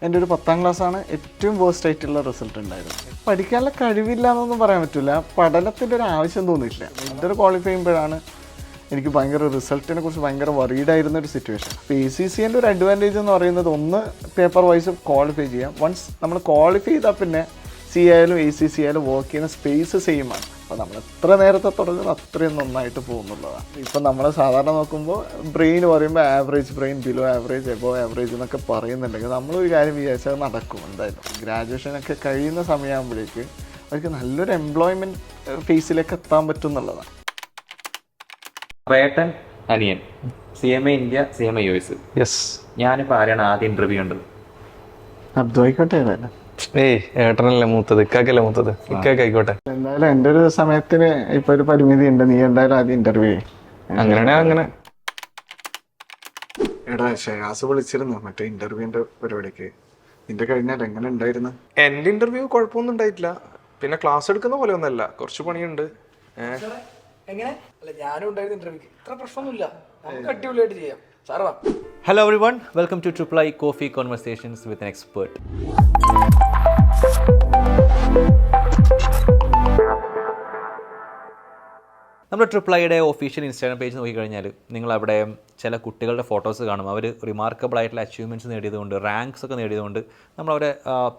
എൻ്റെ ഒരു 10ാം ക്ലാസ്സാണ് ഏറ്റവും വേഴ്സ്റ്റ് ആയിട്ടുള്ള റിസൾട്ട് ഉണ്ടായിരുന്നത്. പഠിക്കാനുള്ള കഴിവില്ല എന്നൊന്നും പറയാൻ പറ്റില്ല, പഠനത്തിൻ്റെ ഒരു ആവശ്യം തോന്നിയിട്ടില്ല. ഇന്റർ ക്വാളിഫൈ ചെയ്യുമ്പോഴാണ് എനിക്ക് ഭയങ്കര റിസൾട്ടിനെ കുറിച്ച് ഭയങ്കര വറീഡായിരുന്ന ഒരു സിറ്റുവേഷൻ. അപ്പോൾ ACCൻ്റെ ഒരു അഡ്വാൻറ്റേജ് എന്ന് പറയുന്നത് ഒന്ന് പേപ്പർ വൈസ് ക്വാളിഫൈ ചെയ്യാം. വൺസ് നമ്മൾ ക്വാളിഫൈ ചെയ്താൽ പിന്നെ CA ആയാലും ACC ആയാലും വർക്ക് ചെയ്യുന്ന സ്പേസ് സെയിം ആണ്. അപ്പോൾ നമ്മൾ എത്ര നേരത്തെ തുടങ്ങുന്നത് അത്രയും നന്നായിട്ട് പോകുന്നുള്ളതാണ്. ഇപ്പം നമ്മൾ സാധാരണ നോക്കുമ്പോൾ ബ്രെയിൻ പറയുമ്പോൾ average brain, below average, above average എന്നൊക്കെ പറയുന്നുണ്ടെങ്കിൽ നമ്മളൊരു കാര്യം വിചാരിച്ചാൽ നടക്കും എന്തായാലും. ഗ്രാജുവേഷനൊക്കെ കഴിയുന്ന സമയമാകുമ്പോഴേക്ക് അവർക്ക് നല്ലൊരു എംപ്ലോയ്മെൻറ്റ് ഫേസിലേക്ക് എത്താൻ പറ്റും എന്നുള്ളതാണ്. ഏട്ടൻ അനിയൻ CMA India, CMA US. Yes, ഞാനിപ്പോൾ ആരെയാണ് ആദ്യം ഇന്റർവ്യൂ കണ്ടത്? അബ്ദുആയിക്കോട്ടെ ഏതായാലും. ഏട്ടനല്ലേ മൂത്തത്, ഇക്കാക്കല്ലേ മൂത്തത്, ഇക്കാക്ക് ആയിക്കോട്ടെ. എന്തായാലും എൻ്റെ ഒരു സമയത്തിന് ഇപ്പൊ ഒരു പരിമിതി ഉണ്ട്. നീ എന്തായാലും ആദ്യം ഇന്റർവ്യൂ ചെയ്യും. അങ്ങനെയാണെ അങ്ങനെ. എടാ ഷയാസ് വിളിച്ചിരുന്നു മറ്റേ ഇന്റർവ്യൂവിന്റെ പരിപാടിക്ക്. നിന്റെ കഴിഞ്ഞാൽ എങ്ങനെ ഉണ്ടായിരുന്നു? എന്റെ ഇന്റർവ്യൂ കുഴപ്പമൊന്നും ഉണ്ടായിട്ടില്ല. പിന്നെ ക്ലാസ് എടുക്കുന്ന പോലെ ഒന്നല്ല, കുറച്ച് പണിയുണ്ട്. എങ്ങനെ അല്ല, ഞാനും ഉണ്ടായിരുന്നു ഇന്റർവ്യൂക്ക്. ഇത്ര പ്രശ്നമൊന്നുമില്ല, നമുക്ക് അടിപൊളിയായിട്ട് ചെയ്യാം. സാറ് വാ. Hello everyone, welcome two triple I coffee conversations with an expert. നമ്മുടെ ട്രിപ്പിൾ ഐയുടെ ഒഫീഷ്യൽ ഇൻസ്റ്റാഗ്രാം പേജ് നോക്കിക്കഴിഞ്ഞാൽ നിങ്ങൾ അവിടെ ചില കുട്ടികളുടെ ഫോട്ടോസ് കാണും. അവർ റിമാർക്കബിൾ ആയിട്ടുള്ള അച്ചീവ്മെൻറ്റ്സ് നേടിയതുകൊണ്ട്, റാങ്ക്സ് ഒക്കെ നേടിയതുകൊണ്ട് നമ്മളവരെ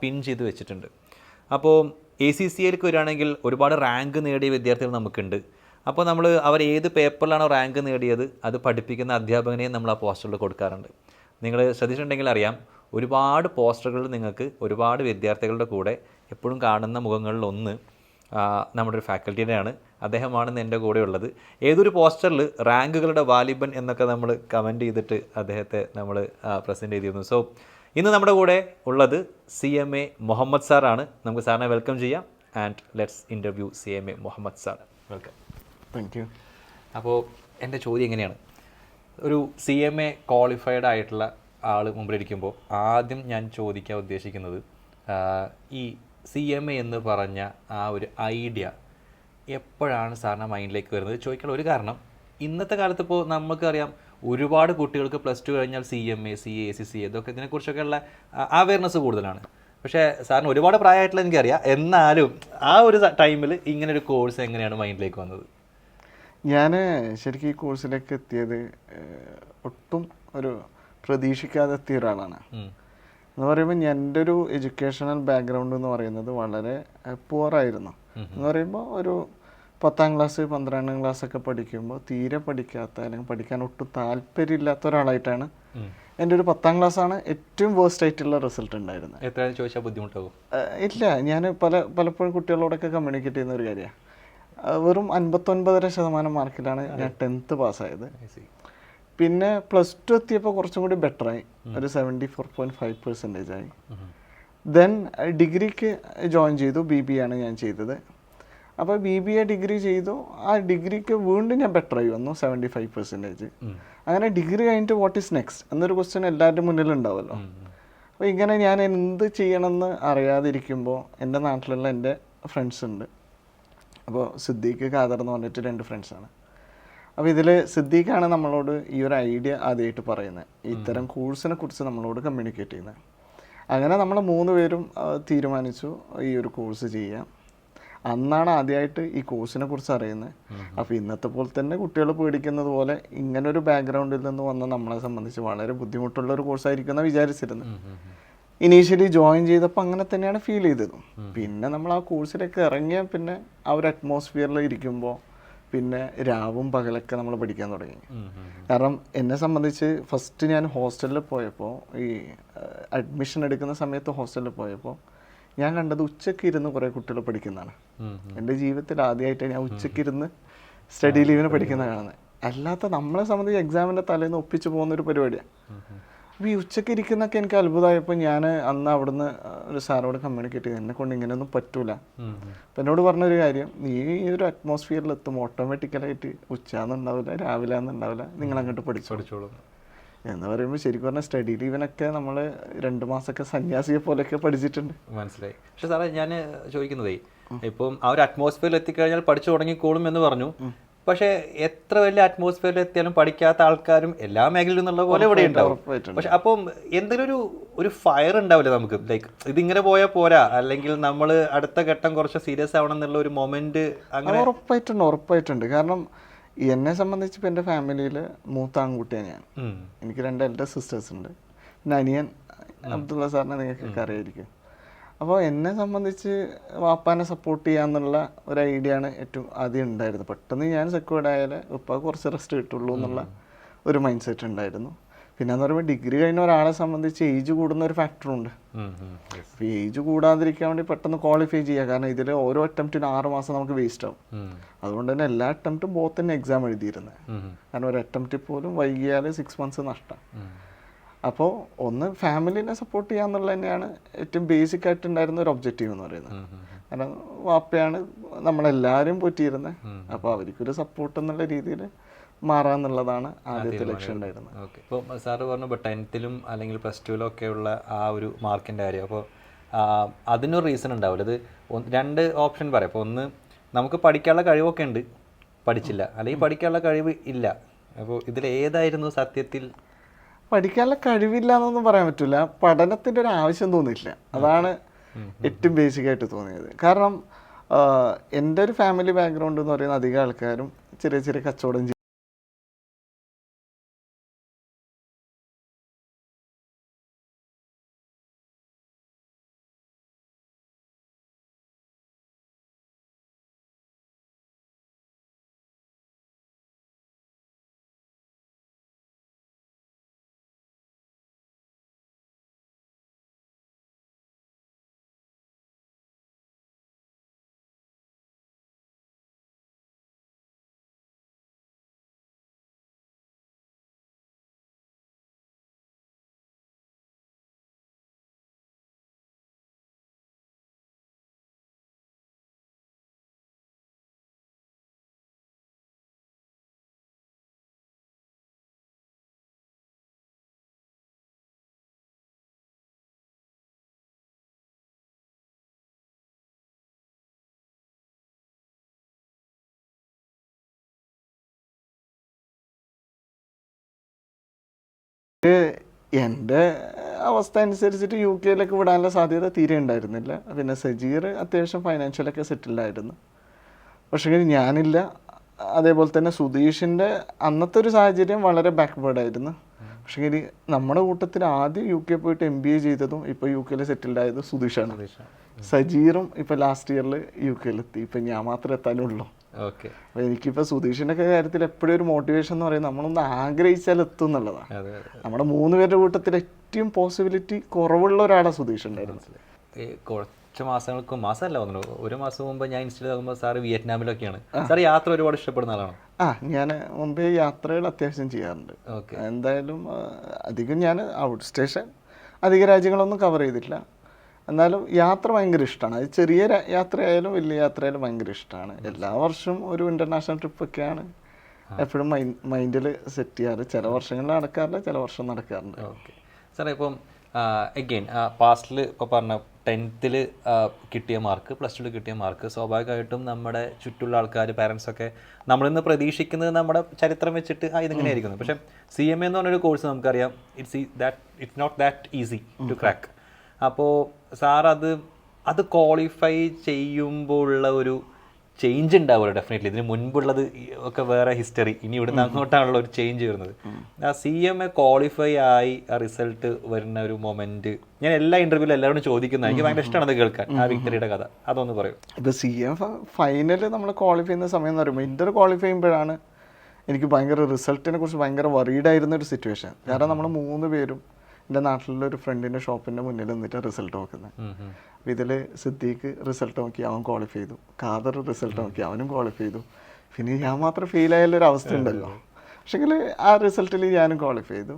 പിൻ ചെയ്ത് വെച്ചിട്ടുണ്ട്. അപ്പോൾ ACCയിലേക്ക് വരികയാണെങ്കിൽ ഒരുപാട് റാങ്ക് നേടിയ വിദ്യാർത്ഥികൾ നമുക്കുണ്ട്. അപ്പോൾ നമ്മൾ അവർ ഏത് പേപ്പറിലാണോ റാങ്ക് നേടിയത് അത് പഠിപ്പിക്കുന്ന അധ്യാപകനെ നമ്മൾ ആ പോസ്റ്ററിൽ കൊടുക്കാറുണ്ട്. നിങ്ങൾ ശ്രദ്ധിച്ചിട്ടുണ്ടെങ്കിൽ അറിയാം, ഒരുപാട് പോസ്റ്ററുകൾ നിങ്ങൾക്ക് ഒരുപാട് വിദ്യാർത്ഥികളുടെ കൂടെ എപ്പോഴും കാണുന്ന മുഖങ്ങളിലൊന്ന് നമ്മുടെ ഒരു ഫാക്കൽറ്റിയുടെയാണ്. അദ്ദേഹമാണ് എൻ്റെ കൂടെ ഉള്ളത്. ഏതൊരു പോസ്റ്ററിൽ റാങ്കുകളുടെ വാലിബൻ എന്നൊക്കെ നമ്മൾ കമൻറ്റ് ചെയ്തിട്ട് അദ്ദേഹത്തെ നമ്മൾ പ്രസൻറ്റ് ചെയ്തിരുന്നു. സോ ഇന്ന് നമ്മുടെ കൂടെ ഉള്ളത് CMA മുഹമ്മദ് സാറാണ്. നമുക്ക് സാറിനെ വെൽക്കം ചെയ്യാം. And let's interview CMA Muhammad sir. Welcome. Thank you. അപ്പോൾ എൻ്റെ ചോദ്യം എങ്ങനെയാണ്, ഒരു CMA ക്വാളിഫൈഡ് ആയിട്ടുള്ള ആൾ മുമ്പിലിരിക്കുമ്പോൾ ആദ്യം ഞാൻ ചോദിക്കാൻ ഉദ്ദേശിക്കുന്നത്, ഈ CMA എന്ന് പറഞ്ഞ ആ ഒരു ഐഡിയ എപ്പോഴാണ് സാറിൻ്റെ മൈൻഡിലേക്ക് വരുന്നത്? ചോദിക്കാനുള്ള ഒരു കാരണം, ഇന്നത്തെ കാലത്ത് ഇപ്പോൾ നമുക്കറിയാം ഒരുപാട് കുട്ടികൾക്ക് +2 കഴിഞ്ഞാൽ CMA, CA, ACC ഇതൊക്കെ ഇതിനെക്കുറിച്ചൊക്കെയുള്ള അവയർനെസ് കൂടുതലാണ്. പക്ഷേ സാറിന് ഒരുപാട് പ്രായമായിട്ടുള്ള എനിക്കറിയാം, എന്നാലും ആ ഒരു ടൈമിൽ ഇങ്ങനൊരു കോഴ്സ് എങ്ങനെയാണ് മൈൻഡിലേക്ക് വന്നത്? ഞാൻ ശരിക്കും ഈ കോഴ്സിലേക്ക് എത്തിയത് ഒട്ടും ഒരു പ്രതീക്ഷിക്കാതെ എത്തിയ ഒരാളാണ്. എന്ന് പറയുമ്പോൾ എൻ്റെ ഒരു എഡ്യൂക്കേഷണൽ ബാക്ക്ഗ്രൗണ്ട് എന്ന് പറയുന്നത് വളരെ പുവറായിരുന്നു. എന്ന് പറയുമ്പോൾ ഒരു 10ാം ക്ലാസ് 12ാം ക്ലാസ് ഒക്കെ പഠിക്കുമ്പോൾ തീരെ പഠിക്കാത്ത, അല്ലെങ്കിൽ പഠിക്കാൻ ഒട്ടും താല്പര്യമില്ലാത്ത ഒരാളായിട്ടാണ്. എൻ്റെ ഒരു 10ാം ക്ലാസ്സാണ് ഏറ്റവും വേഴ്സ്റ്റ് ആയിട്ടുള്ള റിസൾട്ട് ഉണ്ടായിരുന്നത്. എത്രയാണ് ചോദിച്ചാൽ ബുദ്ധിമുട്ടാകും? ഇല്ല, ഞാൻ പലപ്പോഴും കുട്ടികളോടൊക്കെ കമ്മ്യൂണിക്കേറ്റ് ചെയ്യുന്ന ഒരു കാര്യമാണ്. വെറും 59.5% മാർക്കിലാണ് ഞാൻ 10th പാസ്സായത്. പിന്നെ +2 എത്തിയപ്പോൾ കുറച്ചും കൂടി ബെറ്ററായി, ഒരു 74.5% ആയി. ദെൻ ഡിഗ്രിക്ക് ജോയിൻ ചെയ്തു. BBA ആണ് ഞാൻ ചെയ്തത്. അപ്പോൾ BBA ഡിഗ്രി ചെയ്തു. ആ ഡിഗ്രിക്ക് വീണ്ടും ഞാൻ ബെറ്ററായി വന്നു, 75%. അങ്ങനെ ഡിഗ്രി കഴിഞ്ഞിട്ട് വാട്ട് ഈസ് നെക്സ്റ്റ് എന്നൊരു ക്വസ്റ്റ്യൻ എല്ലാവരുടെ മുന്നിലുണ്ടാവുമല്ലോ. അപ്പോൾ ഇങ്ങനെ ഞാൻ എന്ത് ചെയ്യണമെന്ന് അറിയാതിരിക്കുമ്പോൾ എൻ്റെ നാട്ടിലുള്ള എൻ്റെ ഫ്രണ്ട്സ് ഉണ്ട്. അപ്പോൾ സിദ്ദീഖ്, ഖാദർ എന്ന് പറഞ്ഞിട്ട് 2 ഫ്രണ്ട്സാണ്. അപ്പോൾ ഇതിൽ സിദ്ദീഖാണ് നമ്മളോട് ഈ ഒരു ഐഡിയ ആദ്യമായിട്ട് പറയുന്നത്, ഇത്തരം കോഴ്സിനെ കുറിച്ച് നമ്മളോട് കമ്മ്യൂണിക്കേറ്റ് ചെയ്യുന്നത്. അങ്ങനെ നമ്മൾ 3 പേരും തീരുമാനിച്ചു ഈ ഒരു കോഴ്സ് ചെയ്യാം. അന്നാണ് ആദ്യമായിട്ട് ഈ കോഴ്സിനെ കുറിച്ച് അറിയുന്നത്. അപ്പോൾ ഇന്നത്തെ പോലെ തന്നെ കുട്ടികൾ പേടിക്കുന്നത് പോലെ ഇങ്ങനൊരു ബാക്ക്ഗ്രൗണ്ടിൽ നിന്ന് വന്ന നമ്മളെ സംബന്ധിച്ച് വളരെ ബുദ്ധിമുട്ടുള്ള ഒരു കോഴ്സായിരിക്കും എന്നാണ് വിചാരിച്ചിരുന്നത്. ഇനീഷ്യലി ജോയിൻ ചെയ്തപ്പോൾ അങ്ങനെ തന്നെയാണ് ഫീൽ ചെയ്തത്. പിന്നെ നമ്മൾ ആ കോഴ്സിലേക്ക് ഇറങ്ങിയ പിന്നെ ആ ഒരു അറ്റ്മോസ്ഫിയറിൽ ഇരിക്കുമ്പോൾ പിന്നെ രാവും പകലൊക്കെ നമ്മൾ പഠിക്കാൻ തുടങ്ങി. കാരണം എന്നെ സംബന്ധിച്ച് ഫസ്റ്റ് ഞാൻ ഹോസ്റ്റലിൽ പോയപ്പോൾ, ഈ അഡ്മിഷൻ എടുക്കുന്ന സമയത്ത് ഹോസ്റ്റലിൽ പോയപ്പോൾ ഞാൻ കണ്ടത് ഉച്ചയ്ക്ക് ഇരുന്ന് കുറേ കുട്ടികൾ പഠിക്കുന്നതാണ്. എൻ്റെ ജീവിതത്തിൽ ആദ്യമായിട്ട് ഞാൻ ഉച്ചയ്ക്ക് ഇരുന്ന് സ്റ്റഡി ലീവിന് പഠിക്കുന്ന കാണുന്നത്. അല്ലാത്ത നമ്മളെ സംബന്ധിച്ച് എക്സാമിൻ്റെ തലേന്ന് ഒപ്പിച്ച് പോകുന്നൊരു പരിപാടിയാണ്. അപ്പോൾ ഈ ഉച്ചയ്ക്ക് ഇരിക്കുന്നൊക്കെ എനിക്ക് അത്ഭുതമായപ്പോൾ ഞാൻ അന്ന് അവിടുന്ന് ഒരു സാറോട് കമ്മ്യൂണിക്കേറ്റ് ചെയ്തു, എന്നെ കൊണ്ട് ഇങ്ങനെയൊന്നും പറ്റൂല. അപ്പം എന്നോട് പറഞ്ഞൊരു കാര്യം, നീ ഈ ഒരു അറ്റ്മോസ്ഫിയറിൽ എത്തുമ്പോൾ ഓട്ടോമാറ്റിക്കലായിട്ട് ഉച്ചയാണെന്നുണ്ടാവില്ല, രാവിലെ ആണെന്നുണ്ടാവില്ല, നിങ്ങൾ അങ്ങോട്ട് പഠിച്ചോളൂ എന്ന് പറയുമ്പോൾ ശരിക്കും പറഞ്ഞാൽ സ്റ്റഡി ലീവിനൊക്കെ നമ്മൾ 2 മാസമൊക്കെ സന്യാസിയെ പോലെയൊക്കെ പഠിച്ചിട്ടുണ്ട്. മനസ്സിലായി. പക്ഷെ സാറേ, ഞാൻ ചോദിക്കുന്നതേ, ഇപ്പം ആ ഒരു അറ്റ്മോസ്ഫിയറിൽ എത്തിക്കഴിഞ്ഞാൽ പഠിച്ചു തുടങ്ങിക്കോളും എന്ന് പറഞ്ഞു. പക്ഷേ എത്ര വലിയ അറ്റ്മോസ്ഫിയറിൽ എത്തിയാലും പഠിക്കാത്ത ആൾക്കാരും എല്ലാ മേഖലയിലും എന്നുള്ള പോലെ ഇവിടെ ഉണ്ടാവും. പക്ഷെ അപ്പം എന്തെങ്കിലും ഒരു ഫയർ ഉണ്ടാവില്ല നമുക്ക്, ലൈക്ക് ഇതിങ്ങനെ പോയാൽ പോരാ, അല്ലെങ്കിൽ നമ്മൾ അടുത്ത ഘട്ടം കുറച്ച് സീരിയസ് ആവണം എന്നുള്ള ഒരു മൊമെന്റ് അങ്ങനെ? ഉറപ്പായിട്ടുണ്ട്. കാരണം എന്നെ സംബന്ധിച്ച് ഇപ്പം എൻ്റെ ഫാമിലിയിൽ മൂത്ത ആൺകുട്ടിയാണ് ഞാൻ. എനിക്ക് 2 എൽഡർ സിസ്റ്റേഴ്സ് ഉണ്ട്. പിന്നെ അനിയൻ അബ്ദുള്ള സാറിനെ നിങ്ങൾക്കൊക്കെ അറിയായിരിക്കും. അപ്പോൾ എന്നെ സംബന്ധിച്ച് വാപ്പാനെ സപ്പോർട്ട് ചെയ്യാന്നുള്ള ഒരു ഐഡിയ ആണ് ഏറ്റവും ആദ്യം ഉണ്ടായിരുന്നത്. പെട്ടെന്ന് ഞാൻ സെക്യൂർഡ് ആയാൽ ഉപ്പാക്ക് കുറച്ച് റെസ്റ്റ് കിട്ടുള്ളൂ എന്നുള്ള ഒരു മൈൻഡ് സെറ്റ് ഉണ്ടായിരുന്നു. പിന്നെ എന്ന് പറയുമ്പോൾ ഡിഗ്രി കഴിഞ്ഞ ഒരാളെ സംബന്ധിച്ച് ഏജ് കൂടുന്ന ഒരു ഫാക്ടറുണ്ട്. അപ്പോൾ ഏജ് കൂടാതിരിക്കാൻ വേണ്ടി പെട്ടെന്ന് ക്വാളിഫൈ ചെയ്യുക. കാരണം ഇതിൽ ഓരോ അറ്റംപ്റ്റിന് 6 മാസം നമുക്ക് വേസ്റ്റ് ആവും. അതുകൊണ്ട് തന്നെ എല്ലാ അറ്റംപ്റ്റും ബോത്ത് തന്നെ എക്സാം എഴുതിയിരുന്നത്. കാരണം ഒരു അറ്റംപ്റ്റിൽ പോലും വൈകിയാൽ 6 മന്ത്സ് നഷ്ടം. അപ്പോൾ ഒന്ന് ഫാമിലിനെ സപ്പോർട്ട് ചെയ്യുക എന്നുള്ളത് തന്നെയാണ് ഏറ്റവും ബേസിക് ആയിട്ടുണ്ടായിരുന്ന ഒരു ഒബ്ജക്റ്റീവ് എന്ന് പറയുന്നത്. കാരണം വാപ്പയാണ് നമ്മളെല്ലാവരും പോറ്റിയിരുന്നത്. അപ്പോൾ അവർക്കൊരു സപ്പോർട്ട് എന്നുള്ള രീതിയിൽ മാറാന്നുള്ളതാണ് ആദ്യത്തെ ലക്ഷ്യം ഉണ്ടായിരുന്നത്. ഓക്കെ. ഇപ്പോൾ സാറ് പറഞ്ഞു ഇപ്പോൾ 10th അല്ലെങ്കിൽ +2 ഒക്കെയുള്ള ആ ഒരു മാർക്കിൻ്റെ കാര്യം. അപ്പോൾ അതിനൊരു റീസൺ ഉണ്ടാവില്ല. അത് 2 ഓപ്ഷൻ പറയാം. അപ്പോൾ ഒന്ന്, നമുക്ക് പഠിക്കാനുള്ള കഴിവൊക്കെ ഉണ്ട്, പഠിച്ചില്ല, അല്ലെങ്കിൽ പഠിക്കാനുള്ള കഴിവ് ഇല്ല. അപ്പോൾ ഇതിലേതായിരുന്നു സത്യത്തിൽ? പഠിക്കാനുള്ള കഴിവില്ല എന്നൊന്നും പറയാൻ പറ്റില്ല. പഠനത്തിൻ്റെ ഒരു ആവശ്യം തോന്നിയില്ല. അതാണ് ഏറ്റവും ബേസിക് ആയിട്ട് തോന്നിയത്. കാരണം എൻ്റെ ഒരു ഫാമിലി ബാക്ക്ഗ്രൗണ്ട് എന്ന് പറയുന്ന അധികം ആൾക്കാരും ചെറിയ ചെറിയ കച്ചവടം ചെയ്യും. എൻ്റെ അവസ്ഥ അനുസരിച്ചിട്ട് UK വിടാനുള്ള സാധ്യത തീരെ ഉണ്ടായിരുന്നില്ല. പിന്നെ സജീർ അത്യാവശ്യം ഫൈനാൻഷ്യലൊക്കെ സെറ്റിൽഡ് ആയിരുന്നു. പക്ഷേ ഞാനില്ല. അതേപോലെ തന്നെ സുധീഷിൻ്റെ അന്നത്തെ ഒരു സാഹചര്യം വളരെ ബാക്ക്വേർഡ് ആയിരുന്നു. പക്ഷേ നമ്മുടെ കൂട്ടത്തിൽ ആദ്യം UK പോയിട്ട് MBA ചെയ്തതും ഇപ്പോൾ UK സെറ്റിൽഡ് ആയതും സുധീഷാണ്. സജീറും ഇപ്പോൾ ലാസ്റ്റ് ഇയറിൽ UK ഇപ്പം ഞാൻ മാത്രമേ എത്താനുള്ളൂ. ഓക്കെ. അപ്പോൾ എനിക്കിപ്പോൾ സുധീഷിൻ്റെ കാര്യത്തിൽ എപ്പോഴും ഒരു മോട്ടിവേഷൻ എന്ന് പറയുന്നത് നമ്മളൊന്ന് ആഗ്രഹിച്ചാൽ എത്തും എന്നുള്ളതാണ്. നമ്മുടെ 3 പേരുടെ കൂട്ടത്തിൽ ഏറ്റവും പോസിബിലിറ്റി കുറവുള്ള ഒരാളാണ് സുധീഷ് ഉണ്ടായിരുന്നത്. കുറച്ച് മാസമല്ല തോന്നുന്നു, 1 മാസം മുമ്പ് ഞാൻ ഇൻസ്റ്റയിൽ നോക്കുമ്പോൾ സാറ് വിയറ്റ്നാമിലൊക്കെയാണ്. സാർ യാത്ര ഒരുപാട് ഇഷ്ടപ്പെടുന്ന ആളാണോ? ഞാൻ മുമ്പേ യാത്രകൾ അത്യാവശ്യം ചെയ്യാറുണ്ട്. എന്തായാലും അധികം ഞാൻ ഔട്ട് സ്റ്റേഷൻ അധിക രാജ്യങ്ങളൊന്നും കവർ ചെയ്തിട്ടില്ല. എന്നാലും യാത്ര ഭയങ്കര ഇഷ്ടമാണ്. അത് ചെറിയ യാത്രയായാലും വലിയ യാത്രയായാലും ഭയങ്കര ഇഷ്ടമാണ്. എല്ലാ വർഷവും ഒരു ഇൻ്റർനാഷണൽ ട്രിപ്പൊക്കെയാണ് എപ്പോഴും മൈൻഡിൽ സെറ്റ് ചെയ്യാറ്. ചില വർഷങ്ങളിൽ നടക്കാറില്ല, ചില വർഷം നടക്കാറുണ്ട്. ഓക്കെ സാറേ, ഇപ്പം എഗെയിൻ പാസ്റ്റിൽ ഇപ്പോൾ പറഞ്ഞ 10th കിട്ടിയ മാർക്ക്, +2 കിട്ടിയ മാർക്ക്, സ്വാഭാവികമായിട്ടും നമ്മുടെ ചുറ്റുള്ള ആൾക്കാർ, പാരൻസൊക്കെ നമ്മളിന്ന് പ്രതീക്ഷിക്കുന്നത് നമ്മുടെ ചരിത്രം വെച്ചിട്ട് ഇതിങ്ങനെ ആയിരിക്കുന്നു. പക്ഷേ CMA എന്ന് പറഞ്ഞൊരു കോഴ്സ് നമുക്കറിയാം, it's not that easy to crack. അപ്പോൾ സാർ അത് ക്വാളിഫൈ ചെയ്യുമ്പോൾ ഉള്ള ഒരു ചേഞ്ച് ഉണ്ടാവുമല്ലോ ഡെഫിനറ്റ്ലി. ഇതിന് മുൻപുള്ളത് ഒക്കെ വേറെ ഹിസ്റ്ററി, ഇനി ഇവിടുന്ന് അങ്ങോട്ടാണല്ലോ ഒരു ചേഞ്ച് വരുന്നത്. ആ CMA ക്വാളിഫൈ ആയി ആ റിസൾട്ട് വരുന്ന ഒരു മൊമെന്റ് ഞാൻ എല്ലാ ഇന്റർവ്യൂവിലും എല്ലാവരോടും ചോദിക്കുന്നത്. എനിക്ക് ഭയങ്കര ഇഷ്ടമാണ് അത് കേൾക്കാൻ, ആ വിക്ടറിയുടെ കഥ. അതൊന്ന് പറയും. ഇപ്പോൾ CMA ഫൈനൽ നമ്മൾ ക്വാളിഫൈ ചെയ്യുന്ന സമയം എന്ന് പറയുമ്പോൾ ഇന്റർ ക്വാളിഫൈ ചെയ്യുമ്പോഴാണ് എനിക്ക് ഭയങ്കര റിസൾട്ടിനെ കുറിച്ച് ഭയങ്കര വറീഡായിരുന്ന ഒരു സിറ്റുവേഷൻ. കാരണം നമ്മൾ 3 പേരും എൻ്റെ നാട്ടിലുള്ള ഒരു ഫ്രണ്ടിൻ്റെ ഷോപ്പിൻ്റെ മുന്നിൽ നിന്നിട്ട് റിസൾട്ട് നോക്കുന്നത്. അപ്പോൾ ഇതിൽ സിദ്ദീഖ് റിസൾട്ട് നോക്കി അവൻ ക്വാളിഫൈ ചെയ്തു, ഖാദർ റിസൾട്ട് നോക്കി അവനും ക്വാളിഫൈ ചെയ്തു, പിന്നെ ഞാൻ മാത്രം ഫെയിൽ ആയാലൊരു അവസ്ഥ ഉണ്ടല്ലോ. പക്ഷേങ്കിൽ ആ റിസൾട്ടിൽ ഞാനും ക്വാളിഫൈ ചെയ്തു.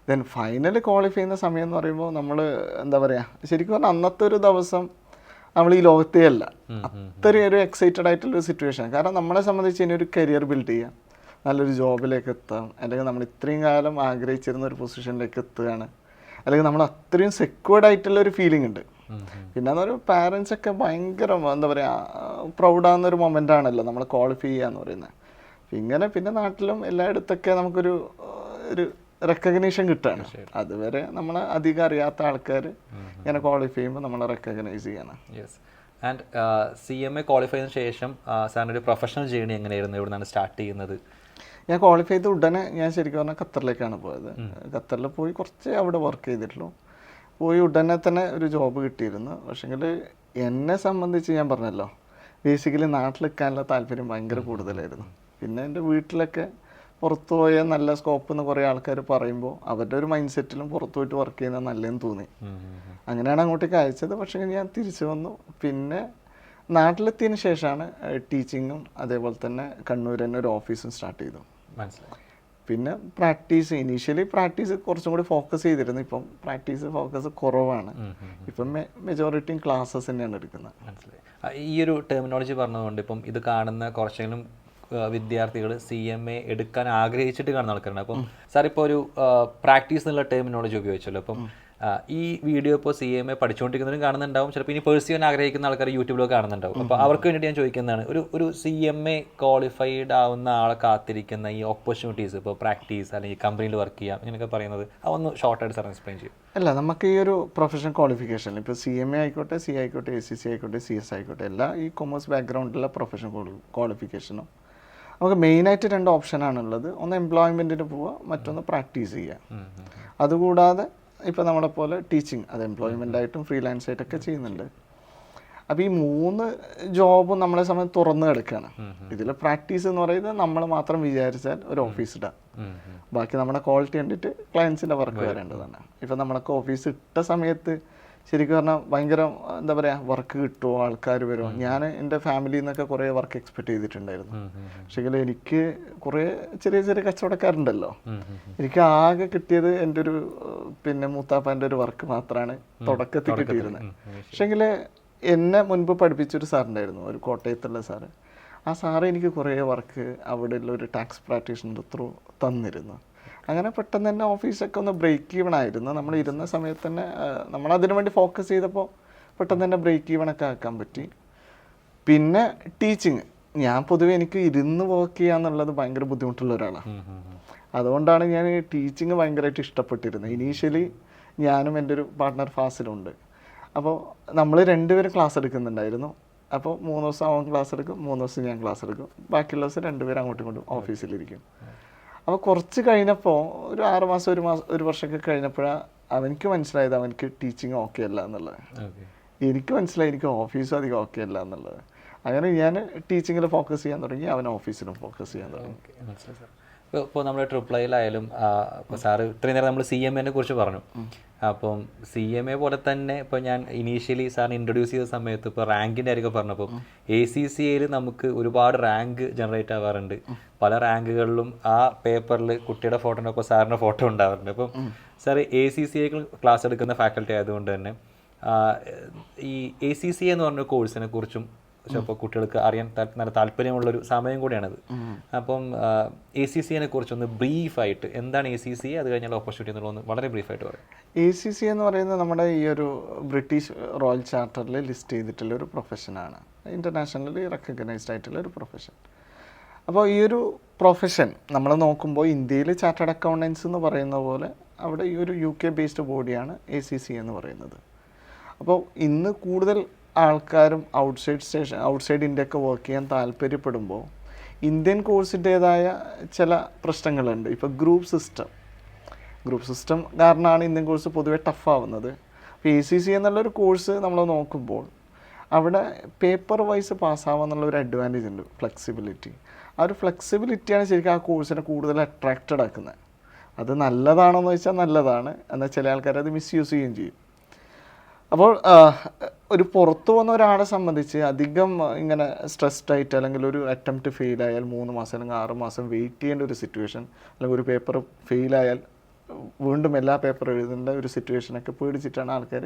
ദെൻ ഫൈനൽ ക്വാളിഫൈ ചെയ്യുന്ന സമയം എന്ന് പറയുമ്പോൾ നമ്മൾ എന്താ പറയുക, ശരിക്കും പറഞ്ഞാൽ അന്നത്തെ ഒരു ദിവസം നമ്മൾ ഈ ലോകത്തേ അല്ല, അത്രയും ഒരു എക്സൈറ്റഡ് ആയിട്ടുള്ളൊരു സിറ്റുവേഷൻ. കാരണം നമ്മളെ സംബന്ധിച്ച് ഇനി ഒരു കരിയർ ബിൽഡ് ചെയ്യാം, നല്ലൊരു ജോബിലേക്ക് എത്താം, അല്ലെങ്കിൽ നമ്മൾ ഇത്രയും കാലം ആഗ്രഹിച്ചിരുന്ന ഒരു പൊസിഷനിലേക്ക് എത്തുകയാണ്, അല്ലെങ്കിൽ നമ്മൾ അത്രയും സെക്യൂർഡ് ആയിട്ടുള്ള ഒരു ഫീലിംഗ് ഉണ്ട്. പിന്നെ എന്ന് പറയുമ്പോൾ പാരൻസൊക്കെ ഭയങ്കര എന്താ പറയുക പ്രൗഡാകുന്നൊരു മൊമെൻ്റ് ആണല്ലോ നമ്മൾ ക്വാളിഫൈ ചെയ്യുക എന്ന് പറയുന്നത്. ഇങ്ങനെ പിന്നെ നാട്ടിലും എല്ലായിടത്തൊക്കെ നമുക്കൊരു ഒരു റെക്കഗ്നീഷൻ കിട്ടുകയാണ്. അതുവരെ നമ്മളെ അധികം അറിയാത്ത ആൾക്കാർ ഇങ്ങനെ ക്വാളിഫൈ ചെയ്യുമ്പോൾ നമ്മളെ റെക്കഗ്നൈസ് ചെയ്യണം. യെസ്. ആൻഡ് CMA ക്വാളിഫൈ ചെയ്തതിനു ശേഷം സാറിൻ്റെ ഒരു പ്രൊഫഷണൽ ജേണി എങ്ങനെയായിരുന്നു? എവിടെ നിന്നാണ് സ്റ്റാർട്ട് ചെയ്യുന്നത്? ഞാൻ ക്വാളിഫൈ ചെയ്ത ഉടനെ ഞാൻ ശരിക്കും പറഞ്ഞാൽ ഖത്തറിലേക്കാണ് പോയത്. ഖത്തറിൽ പോയി കുറച്ച് അവിടെ വർക്ക് ചെയ്തിട്ടുള്ളൂ. പോയി ഉടനെ തന്നെ ഒരു ജോബ് കിട്ടിയിരുന്നു. പക്ഷേങ്കിൽ എന്നെ സംബന്ധിച്ച് ഞാൻ പറഞ്ഞല്ലോ, ബേസിക്കലി നാട്ടിൽ നിൽക്കാനുള്ള താല്പര്യം ഭയങ്കര കൂടുതലായിരുന്നു. പിന്നെ എൻ്റെ വീട്ടിലൊക്കെ പുറത്തു പോയാൽ നല്ല സ്കോപ്പ് എന്ന് കുറേ ആൾക്കാർ പറയുമ്പോൾ അവരുടെ ഒരു മൈൻഡ് സെറ്റിലും പുറത്തു പോയിട്ട് വർക്ക് ചെയ്യുന്നത് നല്ലതെന്ന് തോന്നി. അങ്ങനെയാണ് അങ്ങോട്ടേക്ക് അയച്ചത്. പക്ഷേ ഞാൻ തിരിച്ചു വന്നു. പിന്നെ നാട്ടിലെത്തിയതിന് ശേഷമാണ് ടീച്ചിങ്ങും അതേപോലെ തന്നെ കണ്ണൂർ തന്നെ ഒരു ഓഫീസും സ്റ്റാർട്ട് ചെയ്തു. മനസ്സിലായി. പിന്നെ പ്രാക്ടീസ്, ഇനീഷ്യലി പ്രാക്ടീസ് കുറച്ചും കൂടി ഫോക്കസ് ചെയ്തിരുന്നു. ഇപ്പം പ്രാക്ടീസ് ഫോക്കസ് കുറവാണ്. ഇപ്പം മെജോറിറ്റിയും ക്ലാസ്സസ് തന്നെയാണ് എടുക്കുന്നത്. മനസ്സിലായി. ഈ ഒരു ടെർമിനോളജി പറഞ്ഞതുകൊണ്ട് ഇപ്പം ഇത് കാണുന്ന കുറച്ചെങ്കിലും വിദ്യാർത്ഥികൾ CMA എടുക്കാൻ ആഗ്രഹിച്ചിട്ട് കാണുന്ന ആൾക്കാരാണ്. അപ്പം സാർ ഇപ്പോൾ ഒരു പ്രാക്ടീസ് എന്നുള്ള ടെർമിനോളജി ഉപയോഗിച്ചല്ലോ. അപ്പം ഈ വീഡിയോ ഇപ്പോൾ CMA പഠിച്ചുകൊണ്ടിരിക്കുന്നവരും കാണുന്നുണ്ടാവും, ചിലപ്പോൾ ഇനി പേഴ്സ്യൂ ചെയ്യാൻ ആഗ്രഹിക്കുന്ന ആൾക്കാർ യൂട്യൂബിലൊക്കെ കാണുന്നുണ്ടാവും. അപ്പോൾ അവർക്ക് വേണ്ടിയിട്ട് ഞാൻ ചോദിക്കുന്നതാണ്, ഒരു CMA ക്വാളിഫൈഡ് ആവുന്ന ആളെ കാത്തിരിക്കുന്ന ഈ ഓപ്പർച്യൂണിറ്റീസ്, ഇപ്പോൾ പ്രാക്ടീസ് അല്ലെങ്കിൽ കമ്പനിയിൽ വർക്ക് ചെയ്യാം ഇങ്ങനെയൊക്കെ പറയുന്നത്, അതൊന്ന് ഷോർട്ടായിട്ട് സാർ എക്സ്പ്ലെയിൻ ചെയ്യും. അല്ല, നമുക്ക് ഈ ഒരു പ്രൊഫഷണൽ ക്വാളിഫിക്കേഷൻ ഇപ്പോൾ CMA ആയിക്കോട്ടെ, CA ആയിക്കോട്ടെ, ACC ആയിക്കോട്ടെ, CS ആയിക്കോട്ടെ, എല്ലാ ഈ കൊമേഴ്സ് ബാക്ക്ഗ്രൗണ്ടിലുള്ള പ്രൊഫഷണൽ ക്വാളിഫിക്കേഷനും നമുക്ക് മെയിനായിട്ട് 2 ഓപ്ഷനാണുള്ളത്. ഒന്ന് എംപ്ലോയ്മെൻറ്റിന് പോവുക, മറ്റൊന്ന് പ്രാക്ടീസ് ചെയ്യുക. അതുകൂടാതെ ഇപ്പോൾ നമ്മളെ പോലെ ടീച്ചിങ്, അത് എംപ്ലോയ്മെൻ്റായിട്ടും ഫ്രീലാൻസ് ആയിട്ടൊക്കെ ചെയ്യുന്നുണ്ട്. അപ്പോൾ ഈ 3 ജോബും നമ്മളെ സമയത്ത് തുറന്നു കിടക്കുകയാണ്. ഇതിൽ പ്രാക്ടീസ് എന്ന് പറയുന്നത് നമ്മൾ മാത്രം വിചാരിച്ചാൽ ഒരു ഓഫീസ് ഇടാം, ബാക്കി നമ്മുടെ ക്വാളിറ്റി കണ്ടിട്ട് ക്ലയൻസിൻ്റെ വർക്ക് വരേണ്ടതാണ്. ഇപ്പം നമ്മളൊക്കെ ഓഫീസ് ഇട്ട സമയത്ത് ശരിക്കും പറഞ്ഞാൽ ഭയങ്കര എന്താ പറയുക, വർക്ക് കിട്ടുമോ, ആൾക്കാർ വരുമോ. ഞാൻ എൻ്റെ ഫാമിലിയിൽ നിന്നൊക്കെ കുറേ വർക്ക് എക്സ്പെക്ട് ചെയ്തിട്ടുണ്ടായിരുന്നു. പക്ഷേങ്കിൽ എനിക്ക് കുറേ ചെറിയ ചെറിയ കച്ചവടക്കാരുണ്ടല്ലോ, എനിക്ക് ആകെ കിട്ടിയത് എൻ്റെ ഒരു പിന്നെ മൂത്താപ്പാൻ്റെ ഒരു വർക്ക് മാത്രമാണ് തുടക്കത്തിൽ കിട്ടിയിരുന്നത്. പക്ഷേങ്കിൽ എന്നെ മുൻപ് പഠിപ്പിച്ചൊരു സാറുണ്ടായിരുന്നു, ഒരു കോട്ടയത്തുള്ള സാറ്. ആ സാറ് എനിക്ക് കുറേ വർക്ക് അവിടെയുള്ള ഒരു ടാക്സ് പ്രാക്ടീഷണർ ത്രൂ തന്നിരുന്നു. അങ്ങനെ പെട്ടെന്ന് തന്നെ ഓഫീസൊക്കെ ഒന്ന് ബ്രേക്ക് ഈവൺ ആയിരുന്നു. നമ്മൾ ഇരുന്ന സമയത്ത് തന്നെ നമ്മളതിനു വേണ്ടി ഫോക്കസ് ചെയ്തപ്പോൾ പെട്ടെന്ന് തന്നെ ബ്രേക്ക് ഈവണൊക്കെ ആക്കാൻ പറ്റി. പിന്നെ ടീച്ചിങ്, ഞാൻ പൊതുവെ എനിക്ക് ഇരുന്ന് വർക്ക് ചെയ്യാന്നുള്ളത് ഭയങ്കര ബുദ്ധിമുട്ടുള്ള ഒരാളാണ്. അതുകൊണ്ടാണ് ഞാൻ ടീച്ചിങ് ഭയങ്കരമായിട്ട് ഇഷ്ടപ്പെട്ടിരുന്നത്. ഇനീഷ്യലി ഞാനും എൻ്റെ ഒരു പാർട്ട്ണർ ഫാസിലുണ്ട്. അപ്പോൾ നമ്മൾ 2 പേരും ക്ലാസ് എടുക്കുന്നുണ്ടായിരുന്നു. അപ്പോൾ 3 ദിവസം അവൻ ക്ലാസ് എടുക്കും, 3 ദിവസം ഞാൻ ക്ലാസ് എടുക്കും, ബാക്കിയുള്ള ദിവസം 2 പേരും അങ്ങോട്ടും ഇങ്ങോട്ടും ഓഫീസിലിരിക്കും. അപ്പോൾ കുറച്ച് കഴിഞ്ഞപ്പോൾ ഒരു 6 മാസം 1 വർഷമൊക്കെ കഴിഞ്ഞപ്പോഴാണ് അവനിക്ക് മനസ്സിലായത് അവനിക്ക് ടീച്ചിങ് ഓക്കെ അല്ല എന്നുള്ളത്. എനിക്ക് മനസ്സിലായി എനിക്ക് ഓഫീസും അധികം ഓക്കെ അല്ല എന്നുള്ളത്. അങ്ങനെ ഞാൻ ടീച്ചിങ്ങിൽ ഫോക്കസ് ചെയ്യാൻ തുടങ്ങി, അവൻ ഓഫീസിലും ഫോക്കസ് ചെയ്യാൻ തുടങ്ങി. ഇപ്പോൾ നമ്മൾ ട്രിപ്ലൈയിലായാലും ഇപ്പോൾ സാറ് ഇത്രയും നേരം നമ്മൾ CMA കുറിച്ച് പറഞ്ഞു. അപ്പം CMA പോലെ തന്നെ ഇപ്പോൾ ഞാൻ ഇനീഷ്യലി സാറിന് ഇൻട്രൊഡ്യൂസ് ചെയ്ത സമയത്ത് ഇപ്പോൾ റാങ്കിൻ്റെ കാര്യമൊക്കെ പറഞ്ഞപ്പോൾ ACCAയിൽ നമുക്ക് ഒരുപാട് റാങ്ക് ജനറേറ്റ് ആവാറുണ്ട്. പല റാങ്കുകളിലും ആ പേപ്പറിൽ കുട്ടിയുടെ ഫോട്ടോനൊപ്പം സാറിൻ്റെ ഫോട്ടോ ഉണ്ടാവാറുണ്ട്. അപ്പം സാർ ACCA ക്ലാസ് എടുക്കുന്ന ഫാക്കൽറ്റി ആയതുകൊണ്ട് തന്നെ ഈ ACCA എന്ന് പറഞ്ഞ കോഴ്സിനെ കുറിച്ചും അപ്പോൾ കുട്ടികൾക്ക് അറിയാൻ നല്ല താല്പര്യമുള്ളൊരു സമയം കൂടിയാണത്. അപ്പം ACCA കുറിച്ചൊന്ന് ബ്രീഫായിട്ട് എന്താണ് ACCA, അത് കഴിഞ്ഞാൽ ഓപ്പർച്യൂണിറ്റി എന്നുള്ളതൊന്ന് വളരെ ബ്രീഫായിട്ട് പറയാം. ACCA എന്ന് പറയുന്നത് നമ്മുടെ ഈ ഒരു ബ്രിട്ടീഷ് റോയൽ ചാർട്ടറിൽ ലിസ്റ്റ് ചെയ്തിട്ടുള്ള ഒരു പ്രൊഫഷനാണ്, ഇൻ്റർനാഷണലി റെക്കഗ്നൈസ്ഡ് ആയിട്ടുള്ള ഒരു പ്രൊഫഷൻ. അപ്പോൾ ഈ ഒരു പ്രൊഫഷൻ നമ്മൾ നോക്കുമ്പോൾ ഇന്ത്യയിൽ ചാർട്ടേഡ് അക്കൗണ്ടൻസ് എന്ന് പറയുന്ന പോലെ അവിടെ ഈ ഒരു UK ബേസ്ഡ് ബോഡിയാണ് ACCA എന്ന് പറയുന്നത്. അപ്പോൾ ഇന്ന് കൂടുതൽ ആൾക്കാരും ഔട്ട്സൈഡ് ഇന്ത്യയൊക്കെ വർക്ക് ചെയ്യാൻ താല്പര്യപ്പെടുമ്പോൾ ഇന്ത്യൻ കോഴ്സിൻ്റേതായ ചില പ്രശ്നങ്ങളുണ്ട്. ഇപ്പോൾ ഗ്രൂപ്പ് സിസ്റ്റം കാരണമാണ് ഇന്ത്യൻ കോഴ്സ് പൊതുവെ ടഫാവുന്നത്. അപ്പോൾ ACCA എന്നുള്ളൊരു കോഴ്സ് നമ്മൾ നോക്കുമ്പോൾ അവിടെ പേപ്പർ വൈസ് പാസ്സാവാന്നുള്ളൊരു അഡ്വാൻറ്റേജ് ഉണ്ട്, ഫ്ലെക്സിബിലിറ്റി. ആ ഒരു ഫ്ലെക്സിബിലിറ്റിയാണ് ശരിക്കും ആ കോഴ്സിനെ കൂടുതൽ അട്രാക്റ്റഡ് ആക്കുന്നത്. അത് നല്ലതാണോ എന്ന് ചോദിച്ചാൽ നല്ലതാണ്, എന്നാൽ ചില ആൾക്കാർ അത് മിസ്യൂസ് ചെയ്യുകയും ചെയ്യും. അപ്പോൾ ഒരു പുറത്തു പോകുന്ന ഒരാളെ സംബന്ധിച്ച് അധികം ഇങ്ങനെ സ്ട്രെസ്ഡ് ആയിട്ട് അല്ലെങ്കിൽ ഒരു അറ്റംപ്റ്റ് ഫെയിലായാൽ 3 മാസം അല്ലെങ്കിൽ 6 മാസം വെയിറ്റ് ചെയ്യേണ്ട ഒരു സിറ്റുവേഷൻ, അല്ലെങ്കിൽ ഒരു പേപ്പർ ഫെയിലായാൽ വീണ്ടും എല്ലാ പേപ്പർ എഴുതേണ്ട ഒരു സിറ്റുവേഷനൊക്കെ പേടിച്ചിട്ടാണ് ആൾക്കാർ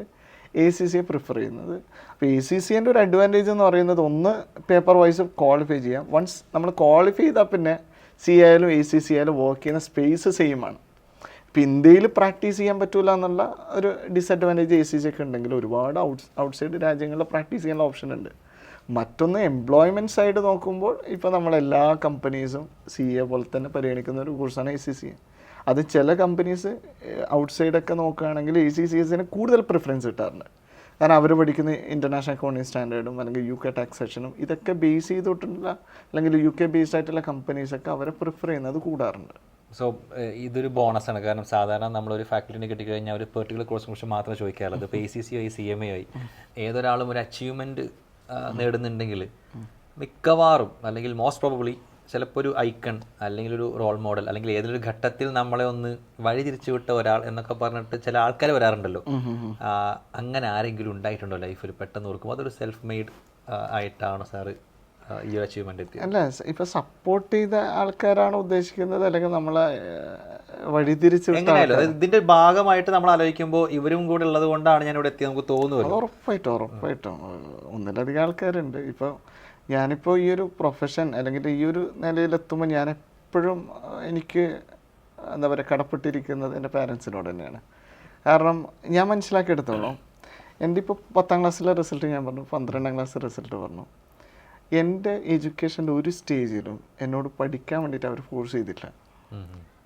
ACCA പ്രിഫർ ചെയ്യുന്നത്. അപ്പോൾ ACCAൻ്റെ ഒരു അഡ്വാൻറ്റേജ് എന്ന് പറയുന്നത് ഒന്ന് പേപ്പർ വൈസ് ക്വാളിഫൈ ചെയ്യാം. വൺസ് നമ്മൾ ക്വാളിഫൈ ചെയ്താൽ പിന്നെ CA ആയാലും ACCA ആയാലും വർക്ക് ചെയ്യുന്ന സ്പേസ് സെയിമാണ്. ഇപ്പോൾ ഇന്ത്യയിൽ പ്രാക്ടീസ് ചെയ്യാൻ പറ്റില്ല എന്നുള്ള ഒരു ഡിസഡ്വാൻറ്റേജ് ACCA ഒക്കെ ഉണ്ടെങ്കിൽ ഒരുപാട് ഔട്ട്സൈഡ് രാജ്യങ്ങളിൽ പ്രാക്ടീസ് ചെയ്യാനുള്ള ഓപ്ഷൻ ഉണ്ട്. മറ്റൊന്ന് എംപ്ലോയ്മെൻറ്റ് സൈഡ് നോക്കുമ്പോൾ ഇപ്പോൾ നമ്മളെല്ലാ കമ്പനീസും CA പോലെ തന്നെ പരിഗണിക്കുന്ന ഒരു കോഴ്സാണ് ACCA. അത് ചില കമ്പനീസ് ഔട്ട്സൈഡൊക്കെ നോക്കുകയാണെങ്കിൽ ACCSന് കൂടുതൽ പ്രിഫറൻസ് കിട്ടാറുണ്ട്. കാരണം അവർ പഠിക്കുന്ന ഇൻ്റർനാഷണൽ അക്കൗണ്ടിങ് സ്റ്റാൻഡേർഡും അല്ലെങ്കിൽ UK ടാക്സേഷനും ഇതൊക്കെ ബേസ് ചെയ്തിട്ടുള്ള അല്ലെങ്കിൽ UK ബേസ്ഡ് ആയിട്ടുള്ള കമ്പനീസൊക്കെ അവരെ പ്രിഫർ ചെയ്യുന്നത് കൂടാറുണ്ട്. സോ ഇതൊരു ബോണസാണ്. കാരണം സാധാരണ നമ്മളൊരു ഫാക്കൽറ്റിനെ കിട്ടിക്കഴിഞ്ഞാൽ ഒരു പെർട്ടിക്കുലർ കോഴ്സിനെ കുറിച്ച് മാത്രമേ ചോദിക്കാറുള്ളത്. ഇപ്പോൾ ACC ആയി CMA ആയി ഏതൊരാളും ഒരു അച്ചീവ്മെൻറ്റ് നേടുന്നുണ്ടെങ്കിൽ മിക്കവാറും അല്ലെങ്കിൽ മോസ്റ്റ് പ്രോബബ്ലി ചിലപ്പോൾ ഒരു ഐക്കൺ അല്ലെങ്കിൽ ഒരു റോൾ മോഡൽ അല്ലെങ്കിൽ ഏതൊരു ഘട്ടത്തിൽ നമ്മളെ ഒന്ന് വഴിതിരിച്ചു വിട്ട ഒരാൾ എന്നൊക്കെ പറഞ്ഞിട്ട് ചില ആൾക്കാർ വരാറുണ്ടല്ലോ. അങ്ങനെ ആരെങ്കിലും ഉണ്ടായിട്ടുണ്ടോ ലൈഫിൽ പെട്ടെന്ന് ഓർക്കുമ്പോൾ അതൊരു സെൽഫ് മെയ്ഡ് ആയിട്ടാണ് സാറ് ഈ ഒരു അച്ചീവ്മെന്റ് എത്തിയത്? അല്ല, ഇപ്പൊ സപ്പോർട്ട് ചെയ്ത ആൾക്കാരാണ് ഉദ്ദേശിക്കുന്നത് അല്ലെങ്കിൽ നമ്മളെ വഴിതിരിച്ചു വിട്ട എങ്ങനെയായാലും ഇതിന്റെ ഭാഗമായിട്ട് നമ്മൾ ആലോചിക്കുമ്പോൾ ഇവരും കൂടെ ഉള്ളത് കൊണ്ടാണ് ഞാൻ ഇവിടെ എത്തിയത് നമുക്ക് തോന്നുന്നത്. ഉറപ്പായിട്ടും ഒന്നിലധികം ആൾക്കാരുണ്ട്. ഇപ്പോൾ ഞാനിപ്പോൾ ഈ ഒരു പ്രൊഫഷൻ അല്ലെങ്കിൽ ഈ ഒരു നിലയിലെത്തുമ്പോൾ ഞാൻ എപ്പോഴും എനിക്ക് എന്താ പറയുക കടപ്പെട്ടിരിക്കുന്നത് എൻ്റെ പാരൻസിനോട് തന്നെയാണ്. കാരണം ഞാൻ മനസ്സിലാക്കിയെടുത്തോളം എൻ്റെ ഇപ്പോൾ 10ാം ക്ലാസ്സിലെ റിസൾട്ട് ഞാൻ പറഞ്ഞു, 12ാം ക്ലാസ് റിസൾട്ട് പറഞ്ഞു. എൻ്റെ എഡ്യൂക്കേഷൻ്റെ ഒരു സ്റ്റേജിലും എന്നോട് പഠിക്കാൻ വേണ്ടിയിട്ട് അവർ ഫോഴ്സ് ചെയ്തില്ല.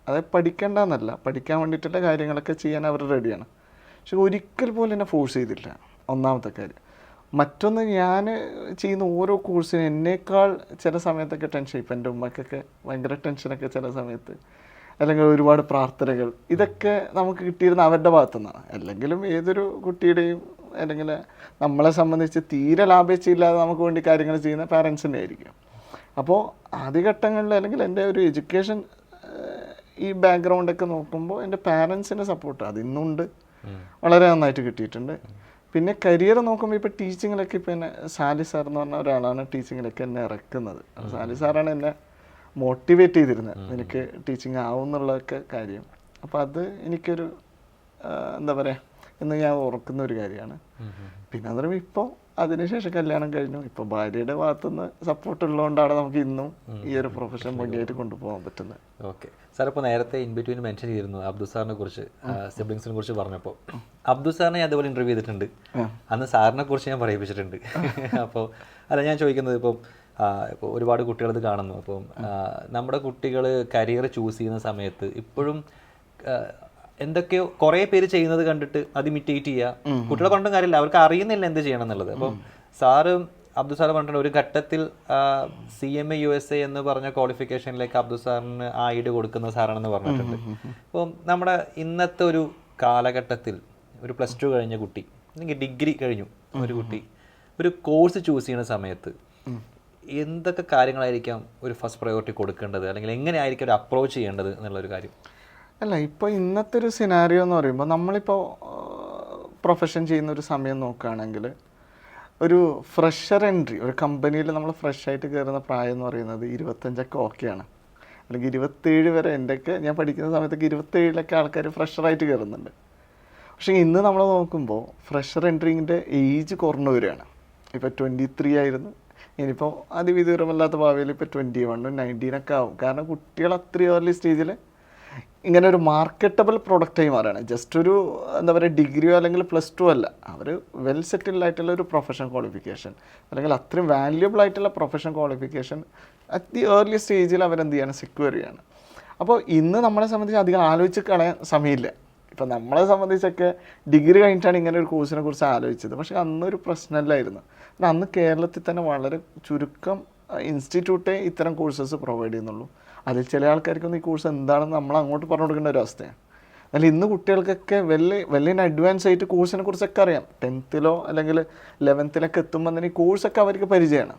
അതായത് പഠിക്കേണ്ടെന്നല്ല, പഠിക്കാൻ വേണ്ടിയിട്ടുള്ള കാര്യങ്ങളൊക്കെ ചെയ്യാൻ അവർ റെഡിയാണ്. പക്ഷെ ഒരിക്കൽ പോലും എന്നെ ഫോഴ്സ് ചെയ്തില്ല, ഒന്നാമത്തെ കാര്യം. മറ്റൊന്ന്, ഞാൻ ചെയ്യുന്ന ഓരോ കോഴ്സിനും എന്നേക്കാൾ ചില സമയത്തൊക്കെ ടെൻഷൻ, ഇപ്പം എൻ്റെ ഉമ്മക്കൊക്കെ ഭയങ്കര ടെൻഷനൊക്കെ ചില സമയത്ത്, അല്ലെങ്കിൽ ഒരുപാട് പ്രാർത്ഥനകൾ, ഇതൊക്കെ നമുക്ക് കിട്ടിയിരുന്ന അവരുടെ ഭാഗത്തു നിന്നാണ്. അല്ലെങ്കിലും ഏതൊരു കുട്ടിയുടെയും അല്ലെങ്കിൽ നമ്മളെ സംബന്ധിച്ച് തീരെ ലാഭേച്ഛയില്ലാതെ നമുക്ക് വേണ്ടി കാര്യങ്ങൾ ചെയ്യുന്ന പാരൻസിൻ്റെ ആയിരിക്കും. അപ്പോൾ ആദ്യഘട്ടങ്ങളിൽ അല്ലെങ്കിൽ എൻ്റെ ഒരു എഡ്യൂക്കേഷൻ ഈ ബാക്ക്ഗ്രൗണ്ടൊക്കെ നോക്കുമ്പോൾ എൻ്റെ പാരൻസിൻ്റെ സപ്പോർട്ട് അതിന്നുണ്ട്, വളരെ നന്നായിട്ട് കിട്ടിയിട്ടുണ്ട്. പിന്നെ കരിയർ നോക്കുമ്പോൾ ഇപ്പോൾ ടീച്ചിങ്ങിലൊക്കെ ഇപ്പോൾ എന്നെ സാലി സാർ എന്ന് പറഞ്ഞ ഒരാളാണ് ടീച്ചിങ്ങിലൊക്കെ എന്നെ ഇറക്കുന്നത്. സാലി സാറാണ് എന്നെ മോട്ടിവേറ്റ് ചെയ്തിരുന്നത് എനിക്ക് ടീച്ചിങ് ആവും എന്നുള്ളതൊക്കെ കാര്യം. അപ്പോൾ അത് എനിക്കൊരു എന്താ പറയുക എന്ന് ഞാൻ ഓർക്കുന്ന ഒരു കാര്യമാണ്. പിന്നെ അത് പറയുമ്പോൾ ഇപ്പോൾ അതിനുശേഷം കല്യാണം കഴിഞ്ഞു. ഇപ്പോൾ ഭാര്യയുടെ ഭാഗത്തുനിന്ന് സപ്പോർട്ട് ഉള്ളതുകൊണ്ടാണ് നമുക്ക് ഇന്നും ഈ ഒരു പ്രൊഫഷൻ ഭംഗിയായിട്ട് കൊണ്ടുപോകാൻ പറ്റുന്നത്. ഓക്കെ സാർ, ഇപ്പോൾ നേരത്തെ ഇൻ ബിറ്റ്വീൻ മെൻഷൻ ചെയ്തിരുന്നു അബ്ദുൾ സാറിനെ കുറിച്ച്, സിബ്ലിങ്സിനെ കുറിച്ച് പറഞ്ഞപ്പോൾ. അബ്ദുൾ സാറിനെ ഞാൻ അതുപോലെ ഇൻ്റർവ്യൂ ചെയ്തിട്ടുണ്ട്, അന്ന് സാറിനെ കുറിച്ച് ഞാൻ പറയിപ്പിച്ചിട്ടുണ്ട്. അപ്പോൾ അല്ല ഞാൻ ചോദിക്കുന്നത്, ഇപ്പോൾ ഒരുപാട് കുട്ടികളത് കാണുന്നു. അപ്പം നമ്മുടെ കുട്ടികൾ കരിയർ ചൂസ് ചെയ്യുന്ന സമയത്ത് ഇപ്പോഴും എന്തൊക്കെയോ കുറേ പേര് ചെയ്യുന്നത് കണ്ടിട്ട് അത് ഇമിറ്റേറ്റ് ചെയ്യുക. കുട്ടികളെ പറഞ്ഞിട്ടും കാര്യമില്ല, അവർക്ക് അറിയുന്നില്ല എന്ത് ചെയ്യണം എന്നുള്ളത്. അപ്പം സാറ് അബ്ദുൾ സാർ പറഞ്ഞിട്ടുണ്ട് ഒരു ഘട്ടത്തിൽ CMA USA എന്ന് പറഞ്ഞ ക്വാളിഫിക്കേഷനിലേക്ക് അബ്ദുൾ സാറിന് ഐഡി കൊടുക്കുന്ന സാറാണെന്ന് പറഞ്ഞിട്ടുണ്ട്. അപ്പം നമ്മുടെ ഇന്നത്തെ ഒരു കാലഘട്ടത്തിൽ ഒരു +2 കഴിഞ്ഞ കുട്ടി അല്ലെങ്കിൽ ഡിഗ്രി കഴിഞ്ഞു ഒരു കുട്ടി ഒരു കോഴ്സ് ചൂസ് ചെയ്യുന്ന സമയത്ത് എന്തൊക്കെ കാര്യങ്ങളായിരിക്കാം ഒരു ഫസ്റ്റ് പ്രയോറിറ്റി കൊടുക്കേണ്ടത്, അല്ലെങ്കിൽ എങ്ങനെയായിരിക്കും ഒരു അപ്രോച്ച് ചെയ്യേണ്ടത് എന്നുള്ളൊരു കാര്യം? അല്ല, ഇപ്പോൾ ഇന്നത്തെ ഒരു സിനാരിയോ എന്ന് പറയുമ്പോൾ നമ്മളിപ്പോൾ പ്രൊഫഷൻ ചെയ്യുന്ന ഒരു സമയം നോക്കുകയാണെങ്കിൽ ഒരു ഫ്രഷർ എൻട്രി ഒരു കമ്പനിയിൽ നമ്മൾ ഫ്രഷായിട്ട് കയറുന്ന പ്രായം എന്ന് പറയുന്നത് 25 ഓക്കെയാണ്, അല്ലെങ്കിൽ 27 വരെ. എൻ്റെയൊക്കെ ഞാൻ പഠിക്കുന്ന സമയത്തൊക്കെ 27 ആൾക്കാർ ഫ്രഷറായിട്ട് കയറുന്നുണ്ട്. പക്ഷേ ഇന്ന് നമ്മൾ നോക്കുമ്പോൾ ഫ്രഷർ എൻട്രിങ്ങിൻ്റെ ഏജ് കുറഞ്ഞു വരികയാണ്. ഇപ്പോൾ 23 ആയിരുന്നു, ഇനിയിപ്പോൾ അതിവിദൂരമല്ലാത്ത ഭാവിയിൽ ഇപ്പോൾ 21, 19 ആവും. കാരണം കുട്ടികൾ അത്രയും ഏർലി സ്റ്റേജിൽ ഇങ്ങനെ ഒരു മാർക്കറ്റബിൾ പ്രൊഡക്റ്റായി മാറുകയാണ്. ജസ്റ്റ് ഒരു എന്താ പറയുക ഡിഗ്രിയോ അല്ലെങ്കിൽ +2 അല്ല, അവർ വെൽ സെറ്റിൽഡ് ആയിട്ടുള്ള ഒരു പ്രൊഫഷൻ ക്വാളിഫിക്കേഷൻ അല്ലെങ്കിൽ അത്രയും വാല്യുബിൾ ആയിട്ടുള്ള profession qualification at the early സ്റ്റേജിൽ അവരെന്ത് ചെയ്യാണ്, സെക്യൂർ ചെയ്യാണ്. അപ്പോൾ ഇന്ന് നമ്മളെ സംബന്ധിച്ച് അധികം ആലോചിച്ച് കളയാൻ സമയമില്ല. ഇപ്പം നമ്മളെ സംബന്ധിച്ചൊക്കെ ഡിഗ്രി കഴിഞ്ഞിട്ടാണ് ഇങ്ങനെ ഒരു കോഴ്സിനെ കുറിച്ച് ആലോചിച്ചത്. പക്ഷേ അന്നൊരു പ്രശ്നമല്ലായിരുന്നു. കാരണം അന്ന് കേരളത്തിൽ തന്നെ വളരെ ചുരുക്കം ഇൻസ്റ്റിറ്റ്യൂട്ടേ ഇത്തരം കോഴ്സസ് പ്രൊവൈഡ് ചെയ്യുന്നുള്ളൂ. അതിൽ ചില ആൾക്കാർക്കൊന്നും ഈ കോഴ്സ് എന്താണെന്ന് നമ്മൾ അങ്ങോട്ട് പറഞ്ഞു കൊടുക്കേണ്ട ഒരു അവസ്ഥയാണ്. എന്നാൽ ഇന്ന് കുട്ടികൾക്കൊക്കെ വലിയ അഡ്വാൻസ് ആയിട്ട് കോഴ്സിനെ കുറിച്ചൊക്കെ അറിയാം. 10th അല്ലെങ്കിൽ 11th എത്തുമ്പോൾ തന്നെ ഈ കോഴ്സൊക്കെ അവർക്ക് പരിചയമാണ്.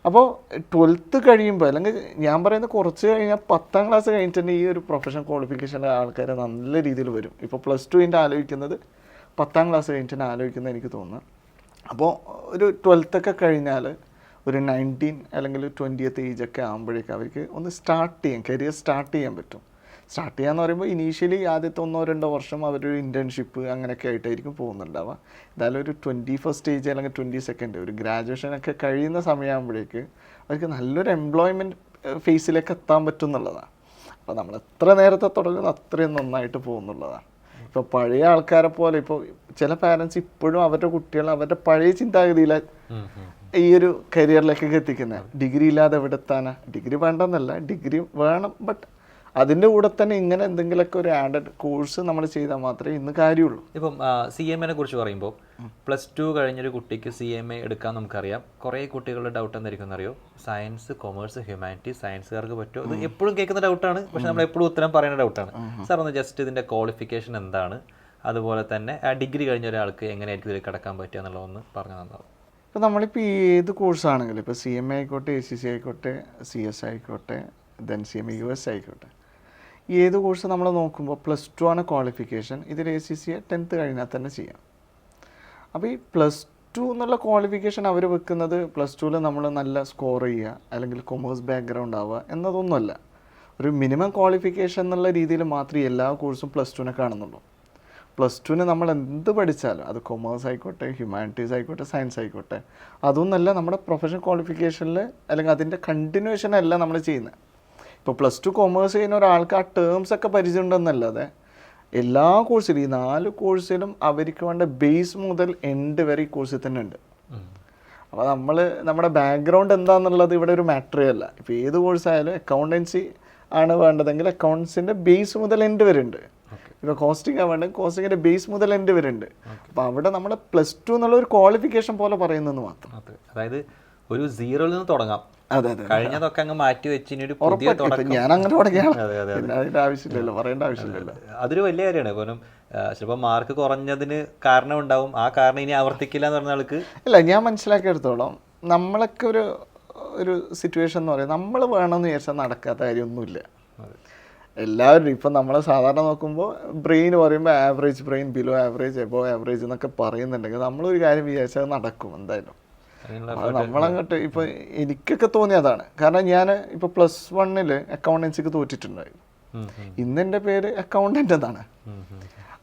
അപ്പോൾ 12th കഴിയുമ്പോൾ അല്ലെങ്കിൽ ഞാൻ പറയുന്നത് കുറച്ച് കഴിഞ്ഞാൽ 10ാം ക്ലാസ് കഴിഞ്ഞിട്ട് തന്നെ ഈ ഒരു പ്രൊഫഷണൽ ക്വാളിഫിക്കേഷൻ്റെ ആൾക്കാർ നല്ല രീതിയിൽ വരും. ഇപ്പോൾ +2 ആലോചിക്കുന്നത് 10ാം ക്ലാസ് കഴിഞ്ഞിട്ട് തന്നെ ആലോചിക്കുന്നത് എനിക്ക് തോന്നുന്നു. അപ്പോൾ ഒരു 12th കഴിഞ്ഞാൽ ഒരു 19 അല്ലെങ്കിൽ 20th ഏജൊക്കെ ആകുമ്പോഴേക്കും അവർക്ക് ഒന്ന് കരിയർ സ്റ്റാർട്ട് ചെയ്യാൻ പറ്റും. സ്റ്റാർട്ട് ചെയ്യാന്ന് പറയുമ്പോൾ ഇനീഷ്യലി ആദ്യത്തെ 1-2 വർഷം അവരൊരു ഇൻറ്റേൺഷിപ്പ് അങ്ങനെയൊക്കെ ആയിട്ടായിരിക്കും പോകുന്നുണ്ടാവുക. എന്തായാലും ഒരു 21st ഏജ് അല്ലെങ്കിൽ 22nd ഒരു ഗ്രാജുവേഷനൊക്കെ കഴിയുന്ന സമയമാകുമ്പോഴേക്ക് അവർക്ക് നല്ലൊരു എംപ്ലോയ്മെൻറ്റ് ഫേസിലേക്ക് എത്താൻ പറ്റും എന്നുള്ളതാണ്. അപ്പോൾ നമ്മൾ എത്ര നേരത്തെ തുടങ്ങുന്നു അത്രയും നന്നായിട്ട് പോകുന്നുള്ളതാണ്. ഇപ്പോൾ പഴയ ആൾക്കാരെ പോലെ ഇപ്പോൾ ചില പാരൻസ് ഇപ്പോഴും അവരുടെ കുട്ടികൾ അവരുടെ പഴയ ചിന്താഗതിയിലാണ് ഈ ഒരു കരിയറിലേക്കൊക്കെ എത്തിക്കുന്നത്. ഡിഗ്രി ഇല്ലാതെ എവിടെ എത്താനാ? ഡിഗ്രി വേണ്ടെന്നല്ല, ഡിഗ്രി വേണം, ബട്ട് അതിൻ്റെ കൂടെ തന്നെ ഇങ്ങനെ എന്തെങ്കിലുമൊക്കെ ഒരു ആഡഡ് കോഴ്സ് നമ്മൾ ചെയ്താൽ മാത്രമേ ഇന്ന് കാര്യമുള്ളൂ. ഇപ്പം CMA കുറിച്ച് പറയുമ്പോൾ +2 കഴിഞ്ഞൊരു കുട്ടിക്ക് CMA എടുക്കാൻ നമുക്കറിയാം. കുറേ കുട്ടികളുടെ ഡൗട്ട് എന്തായിരിക്കും എന്നറിയോ? സയൻസ്, കൊമേഴ്സ്, ഹ്യൂമാനിറ്റീസ്, സയൻസുകാർക്ക് പറ്റുമോ? ഇത് എപ്പോഴും കേൾക്കുന്ന ഡൗട്ടാണ്, പക്ഷെ നമ്മൾ എപ്പോഴും ഉത്തരം പറയുന്ന ഡൗട്ടാണ്. സാർ ഒന്ന് ജസ്റ്റ് ഇതിൻ്റെ ക്വാളിഫിക്കേഷൻ എന്താണ്, അതുപോലെ തന്നെ ഡിഗ്രി കഴിഞ്ഞ ഒരാൾക്ക് എങ്ങനെയായിരിക്കും ഇതിൽ കിടക്കാൻ പറ്റുക എന്നുള്ളതൊന്ന് പറഞ്ഞു തന്നാവും. ഇപ്പോൾ നമ്മളിപ്പോൾ ഏത് കോഴ്സാണെങ്കിലും, ഇപ്പോൾ CMA ആയിക്കോട്ടെ, ACC ആയിക്കോട്ടെ, CS ആയിക്കോട്ടെ, ദെൻ CMA US ആയിക്കോട്ടെ, ഏത് കോഴ്സ് നമ്മൾ നോക്കുമ്പോൾ +2 ആണ് ക്വാളിഫിക്കേഷൻ. ഇതിൽ ACC 10th കഴിഞ്ഞാൽ തന്നെ ചെയ്യാം. അപ്പോൾ ഈ +2 എന്നുള്ള ക്വാളിഫിക്കേഷൻ അവർ വെക്കുന്നത് +2ൽ നമ്മൾ നല്ല സ്കോർ ചെയ്യുക, അല്ലെങ്കിൽ കൊമേഴ്സ് ബാക്ക്ഗ്രൗണ്ട് ആവുക എന്നതൊന്നുമല്ല. ഒരു മിനിമം ക്വാളിഫിക്കേഷൻ എന്നുള്ള രീതിയിൽ മാത്രമേ എല്ലാ കോഴ്സും +2നെ കാണുന്നുള്ളൂ. +2ന് നമ്മൾ എന്ത് പഠിച്ചാലും, അത് കൊമേഴ്സ് ആയിക്കോട്ടെ, ഹ്യൂമാനിറ്റീസ് ആയിക്കോട്ടെ, സയൻസ് ആയിക്കോട്ടെ, അതൊന്നല്ല നമ്മുടെ പ്രൊഫഷണൽ ക്വാളിഫിക്കേഷനിൽ അല്ലെങ്കിൽ അതിൻ്റെ കണ്ടിന്യൂഷൻ അല്ല നമ്മൾ ചെയ്യുന്നത്. ഇപ്പോൾ +2 കൊമേഴ്സ് ചെയ്യുന്ന ഒരാൾക്ക് ആ ടേംസ് ഒക്കെ പരിചയമുണ്ടെന്നല്ലാതെ എല്ലാ കോഴ്സിലും, ഈ 4 കോഴ്സിലും അവർക്ക് വേണ്ട ബേസ് മുതൽ എൻഡ് വരെ ഈ കോഴ്സിൽ തന്നെ ഉണ്ട്. അപ്പോൾ നമ്മുടെ ബാക്ക്ഗ്രൗണ്ട് എന്താണെന്നുള്ളത് ഇവിടെ ഒരു മാറ്ററേ അല്ല. ഇപ്പോൾ ഏത് കോഴ്സായാലും അക്കൗണ്ടൻസി ആണ് വേണ്ടതെങ്കിൽ അക്കൗണ്ട്സിൻ്റെ ബേസ് മുതൽ എൻഡ് വരെ ഉണ്ട്. ഇപ്പോൾ കോസ്റ്റിംഗ് വേണ്ടെങ്കിൽ കോസ്റ്റിങ്ങിൻ്റെ ബേസ് മുതൽ എൻഡ് വരെ ഉണ്ട്. അപ്പോൾ അവിടെ നമ്മൾ +2 എന്നുള്ള ഒരു ക്വാളിഫിക്കേഷൻ പോലെ പറയുന്നതെന്ന് മാത്രം. അതായത് ഒരു 0ൽ നിന്ന് തുടങ്ങാം. അതെ അതെ, കഴിഞ്ഞതൊക്കെ അങ്ങ് മാറ്റി വെച്ച് ഇനി ഒരു പുതിയ തുടക്കം. ഞാൻ അങ്ങനെ തുടങ്ങിയാണ്, അതിൻ്റെ ആവശ്യമില്ലല്ലോ, പറയേണ്ട ആവശ്യമില്ലല്ലോ. അതൊരു വലിയ കാര്യമാണ്. കാരണം ചിലപ്പോൾ മാർക്ക് കുറഞ്ഞതിന് കാരണം ഉണ്ടാവും, ആ കാരണം ഇനി ആവർത്തിക്കില്ല എന്ന് പറഞ്ഞ ആൾക്ക്. ഇല്ല, ഞാൻ മനസ്സിലാക്കിയെടുത്തോളം നമ്മളൊക്കെ ഒരു സിറ്റുവേഷൻ എന്ന് പറയുന്നത് നമ്മൾ വേണമെന്ന് വിചാരിച്ചാൽ നടക്കാത്ത കാര്യമൊന്നുമില്ല. എല്ലാവരും ഇപ്പം നമ്മൾ സാധാരണ നോക്കുമ്പോൾ ബ്രെയിൻ പറയുമ്പോൾ average brain, below average, above average എന്നൊക്കെ പറയുന്നുണ്ടെങ്കിൽ നമ്മളൊരു കാര്യം വിചാരിച്ചാൽ നടക്കും എന്തായാലും. അത് നമ്മളങ്ങോട്ട് ഇപ്പോൾ എനിക്കൊക്കെ തോന്നിയതാണ്. കാരണം ഞാൻ ഇപ്പോൾ +1 അക്കൗണ്ടൻസിക്ക് തോറ്റിട്ടുണ്ടായിരുന്നു. ഇന്നെൻ്റെ പേര് അക്കൗണ്ടൻ്റ് എന്നാണ്.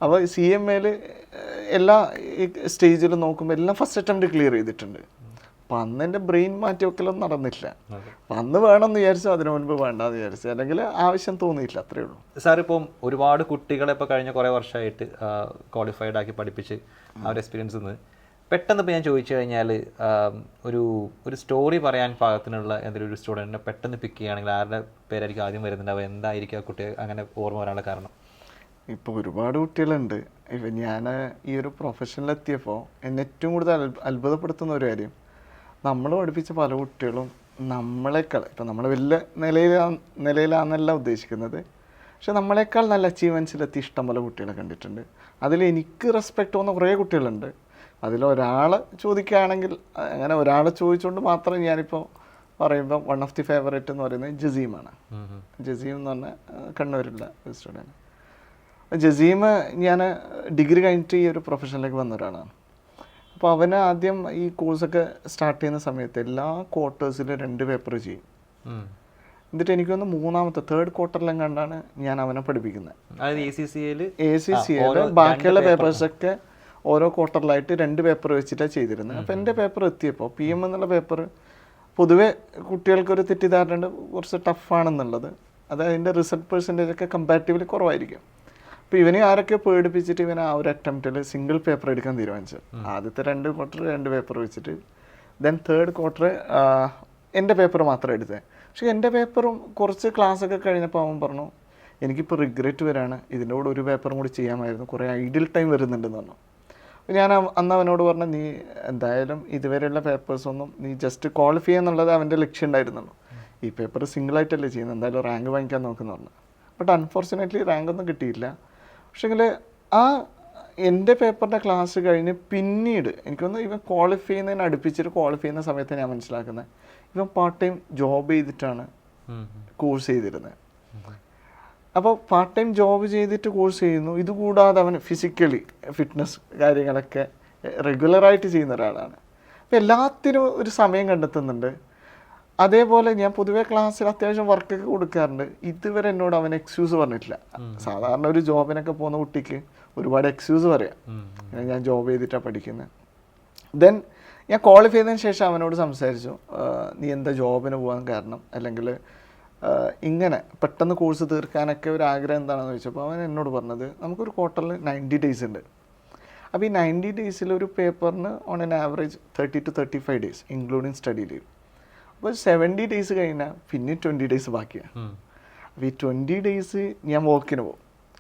അപ്പോൾ CMAയിൽ എല്ലാ സ്റ്റേജിലും നോക്കുമ്പോൾ എല്ലാം ഫസ്റ്റ് അറ്റംപ്റ്റ് ക്ലിയർ ചെയ്തിട്ടുണ്ട്. അപ്പം അന്ന് എൻ്റെ ബ്രെയിൻ മാറ്റി വെക്കലൊന്നും നടന്നില്ല. അപ്പം അന്ന് വേണമെന്ന് വിചാരിച്ചു, അതിനു മുൻപ് വേണ്ടാന്ന് വിചാരിച്ചു, അല്ലെങ്കിൽ ആവശ്യം തോന്നിയില്ല, അത്രയേ ഉള്ളൂ. സാർ ഇപ്പം ഒരുപാട് കുട്ടികളെ ഇപ്പോൾ കഴിഞ്ഞ കുറേ വർഷമായിട്ട് ക്വാളിഫൈഡ് ആക്കി പഠിപ്പിച്ച് ആ ഒരു എക്സ്പീരിയൻസ് നിന്ന് പെട്ടെന്ന് ഇപ്പോൾ ഞാൻ ചോദിച്ചു കഴിഞ്ഞാൽ ഒരു സ്റ്റോറി പറയാൻ പാകത്തിനുള്ള എന്തെങ്കിലും ഒരു സ്റ്റുഡൻറ്റിനെ പെട്ടെന്ന് പിക്ക് ചെയ്യുകയാണെങ്കിൽ ആരുടെ പേരായിരിക്കും ആദ്യം വരുന്നുണ്ടാവുക? എന്തായിരിക്കും ആ കുട്ടി അങ്ങനെ ഓർമ്മ വരാനുള്ള കാരണം? ഇപ്പോൾ ഒരുപാട് കുട്ടികളുണ്ട്. ഇപ്പം ഞാൻ ഈ ഒരു പ്രൊഫഷനിലെത്തിയപ്പോൾ എന്നെ ഏറ്റവും കൂടുതൽ അത്ഭുതപ്പെടുത്തുന്ന ഒരു കാര്യം, നമ്മൾ പഠിപ്പിച്ച പല കുട്ടികളും നമ്മളെക്കാൾ, ഇപ്പം നമ്മൾ വലിയ നിലയിലാണെന്നല്ല ഉദ്ദേശിക്കുന്നത്, പക്ഷെ നമ്മളെക്കാൾ നല്ല അച്ചീവ്മെൻറ്റ്സിലെത്തി ഇഷ്ടംപോലെ കുട്ടികളെ കണ്ടിട്ടുണ്ട്. അതിൽ എനിക്ക് റെസ്പെക്റ്റ് തോന്നുന്ന കുറേ കുട്ടികളുണ്ട്. അതിലൊരാളെ ചോദിക്കുകയാണെങ്കിൽ, അങ്ങനെ ഒരാളെ ചോദിച്ചുകൊണ്ട് മാത്രം ഞാനിപ്പോൾ പറയുമ്പോൾ വൺ ഓഫ് ദി ഫേവറേറ്റ് എന്ന് പറയുന്നത് ജസീമാണ്. ജസീം എന്ന് പറഞ്ഞാൽ കണ്ണൂരുള്ള ഒരു സ്റ്റുഡൻറ്റ്. ജസീം ഞാൻ ഡിഗ്രി കഴിഞ്ഞിട്ട് ഈ ഒരു പ്രൊഫഷനിലേക്ക് വന്ന ഒരാളാണ്. അപ്പോൾ അവന് ആദ്യം ഈ കോഴ്സൊക്കെ സ്റ്റാർട്ട് ചെയ്യുന്ന സമയത്ത് എല്ലാ ക്വാർട്ടേഴ്സിലും 2 പേപ്പർ ചെയ്യും. എന്നിട്ട് എനിക്കൊന്ന് മൂന്നാമത്തെ 3rd ക്വാർട്ടറിലും കണ്ടാണ് ഞാൻ അവനെ പഠിപ്പിക്കുന്നത്. ACCAയിൽ ബാക്കിയുള്ള പേപ്പേഴ്സൊക്കെ ഓരോ ക്വാർട്ടറിലായിട്ട് 2 പേപ്പർ വെച്ചിട്ടാണ് ചെയ്തിരുന്നത്. അപ്പോൾ എൻ്റെ പേപ്പർ എത്തിയപ്പോൾ PM എന്നുള്ള പേപ്പർ പൊതുവെ കുട്ടികൾക്കൊരു തെറ്റിദ്ധാരണ ഉണ്ട്, കുറച്ച് ടഫാണെന്നുള്ളത്. അത് അതിൻ്റെ റിസൾട്ട് പെർസെൻറ്റേജ് ഒക്കെ കമ്പാരിറ്റീവ്ലി കുറവായിരിക്കും. അപ്പോൾ ഇവനെ ആരൊക്കെ പേടിപ്പിച്ചിട്ട് ഇവനെ ആ ഒരു അറ്റംപ്റ്റിൽ സിംഗിൾ പേപ്പർ എടുക്കാൻ തീരുമാനിച്ചു. ആദ്യത്തെ 2 ക്വാർട്ടർ 2 പേപ്പർ വെച്ചിട്ട്, ദെൻ 3rd ക്വാർട്ടർ എൻ്റെ പേപ്പർ മാത്രം എടുത്തത്. പക്ഷേ എൻ്റെ പേപ്പറും കുറച്ച് ക്ലാസ്സൊക്കെ കഴിഞ്ഞപ്പോൾ അവൻ പറഞ്ഞു, എനിക്കിപ്പോൾ റിഗ്രറ്റ് വരാണ്, ഇതിൻ്റെ കൂടെ ഒരു പേപ്പറും കൂടി ചെയ്യാമായിരുന്നു, കുറേ ഐഡിയൽ ടൈം വരുന്നുണ്ടെന്ന് പറഞ്ഞു. അപ്പോൾ ഞാൻ അന്ന് അവനോട് പറഞ്ഞു, നീ എന്തായാലും ഇതുവരെയുള്ള പേപ്പേഴ്സൊന്നും നീ ജസ്റ്റ് ക്വാളിഫൈ എന്നുള്ളത് അവൻ്റെ ലക്ഷ്യം ഉണ്ടായിരുന്നുള്ളൂ. ഈ പേപ്പർ സിംഗിളായിട്ടല്ലേ ചെയ്യുന്നത്, എന്തായാലും റാങ്ക് വാങ്ങിക്കാൻ നോക്കുന്നു പറഞ്ഞു. ബട്ട് അൺഫോർച്ചുനേറ്റ്ലി റാങ്കൊന്നും കിട്ടിയില്ല. പക്ഷേങ്കിൽ ആ എൻ്റെ പേപ്പറിൻ്റെ ക്ലാസ് കഴിഞ്ഞ് പിന്നീട് എനിക്കൊന്ന് ഇവൻ ക്വാളിഫൈ ചെയ്യുന്നതിന് അടുപ്പിച്ചിട്ട് ക്വാളിഫൈ ചെയ്യുന്ന സമയത്ത് ഞാൻ മനസ്സിലാക്കുന്നത്, ഇവൻ പാർട്ട് ടൈം ജോബ് ചെയ്തിട്ടാണ് കോഴ്സ് ചെയ്തിരുന്നത്. അപ്പോൾ പാർട്ട് ടൈം ജോബ് ചെയ്തിട്ട് കോഴ്സ് ചെയ്യുന്നു. ഇതുകൂടാതെ അവൻ ഫിസിക്കലി ഫിറ്റ്നസ് കാര്യങ്ങളൊക്കെ റെഗുലറായിട്ട് ചെയ്യുന്ന ഒരാളാണ്. അപ്പോൾ എല്ലാത്തിനും ഒരു സമയം കണ്ടെത്തുന്നുണ്ട്. അതേപോലെ ഞാൻ പൊതുവേ ക്ലാസ്സിൽ അത്യാവശ്യം വർക്കൊക്കെ കൊടുക്കാറുണ്ട്. ഇതുവരെ എന്നോട് അവൻ എക്സ്ക്യൂസ് പറഞ്ഞിട്ടില്ല. സാധാരണ ഒരു ജോബിനൊക്കെ പോകുന്ന കുട്ടിക്ക് ഒരുപാട് എക്സ്ക്യൂസ് പറയാം, ഞാൻ ജോബ് ചെയ്തിട്ടാണ് പഠിക്കുന്നത്. ദെൻ ഞാൻ ക്വാളിഫൈ ചെയ്തതിന് ശേഷം അവനോട് സംസാരിച്ചു, നീ എന്താ ജോബിന് പോകാൻ കാരണം, അല്ലെങ്കിൽ ഇങ്ങനെ പെട്ടെന്ന് കോഴ്സ് തീർക്കാനൊക്കെ ഒരു ആഗ്രഹം എന്താണെന്ന് ചോദിച്ചപ്പോൾ അവൻ എന്നോട് പറഞ്ഞത്, നമുക്കൊരു ക്വാർട്ടറിൽ 90 days ഉണ്ട്. അപ്പോൾ ഈ 90 ഡേയ്സിൽ ഒരു പേപ്പറിന് on an average 30 to 35 days including study leave. അപ്പോൾ 70 ഡേയ്സ് കഴിഞ്ഞാൽ പിന്നെ 20 ഡേയ്സ് ബാക്കിയാണ്. അപ്പോൾ ഈ 20 ഡേയ്സ് ഞാൻ വോക്കിന് പോകും.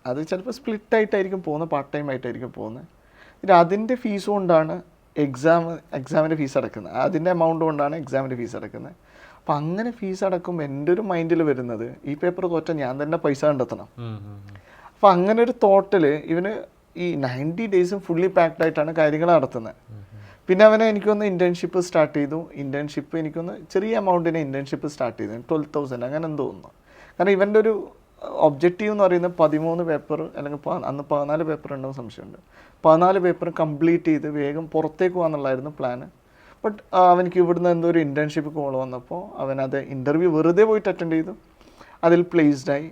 അത് ചിലപ്പോൾ സ്പ്ലിറ്റ് ആയിട്ടായിരിക്കും പോകുന്നത്, പാർട്ട് ടൈം ആയിട്ടായിരിക്കും പോകുന്നത്. പിന്നെ അതിൻ്റെ ഫീസ് കൊണ്ടാണ് എക്സാമിൻ്റെ ഫീസ് അടക്കുന്നത്, അതിൻ്റെ എമൗണ്ട് കൊണ്ടാണ് എക്സാമിൻ്റെ ഫീസ് അടക്കുന്നത്. അപ്പം അങ്ങനെ ഫീസ് അടക്കുമ്പോൾ എൻ്റെ ഒരു മൈൻഡിൽ വരുന്നത് ഈ പേപ്പർ തോറ്റാൽ ഞാൻ തന്നെ പൈസ കണ്ടെത്തണം. അപ്പം അങ്ങനെ ഒരു തോട്ടിൽ ഇവന് ഈ 90 ഡേയ്സും ഫുള്ളി പാക്ഡ് ആയിട്ടാണ് കാര്യങ്ങൾ നടത്തുന്നത്. പിന്നെ അവനെ എനിക്കൊന്ന് ഇൻറ്റേൺഷിപ്പ് സ്റ്റാർട്ട് ചെയ്തു. ഇൻറ്റേൺഷിപ്പ് എനിക്കൊന്ന് ചെറിയ എമൗണ്ടിന് ഇൻറ്റേൺഷിപ്പ് സ്റ്റാർട്ട് ചെയ്തു, 12,000 അങ്ങനെ എന്തോ തോന്നുന്നു. കാരണം ഇവൻ്റെ ഒരു ഒബ്ജക്റ്റീവ് എന്ന് പറയുന്നത് 13 പേപ്പർ അല്ലെങ്കിൽ അന്ന് 14 പേപ്പർ ഉണ്ടെന്ന് സംശയമുണ്ട്. 14 പേപ്പർ കംപ്ലീറ്റ് ചെയ്ത് വേഗം പുറത്തേക്ക് പോകാന്നുള്ളതായിരുന്നു പ്ലാന്. ബട്ട് അവനിക്ക് ഇവിടുന്ന് എന്തോ ഒരു ഇൻറ്റേൺഷിപ്പ് കോൾ വന്നപ്പോൾ അവനത് ഇൻ്റർവ്യൂ വെറുതെ പോയിട്ട് അറ്റൻഡ് ചെയ്തു, അതിൽ പ്ലേസ്ഡായി.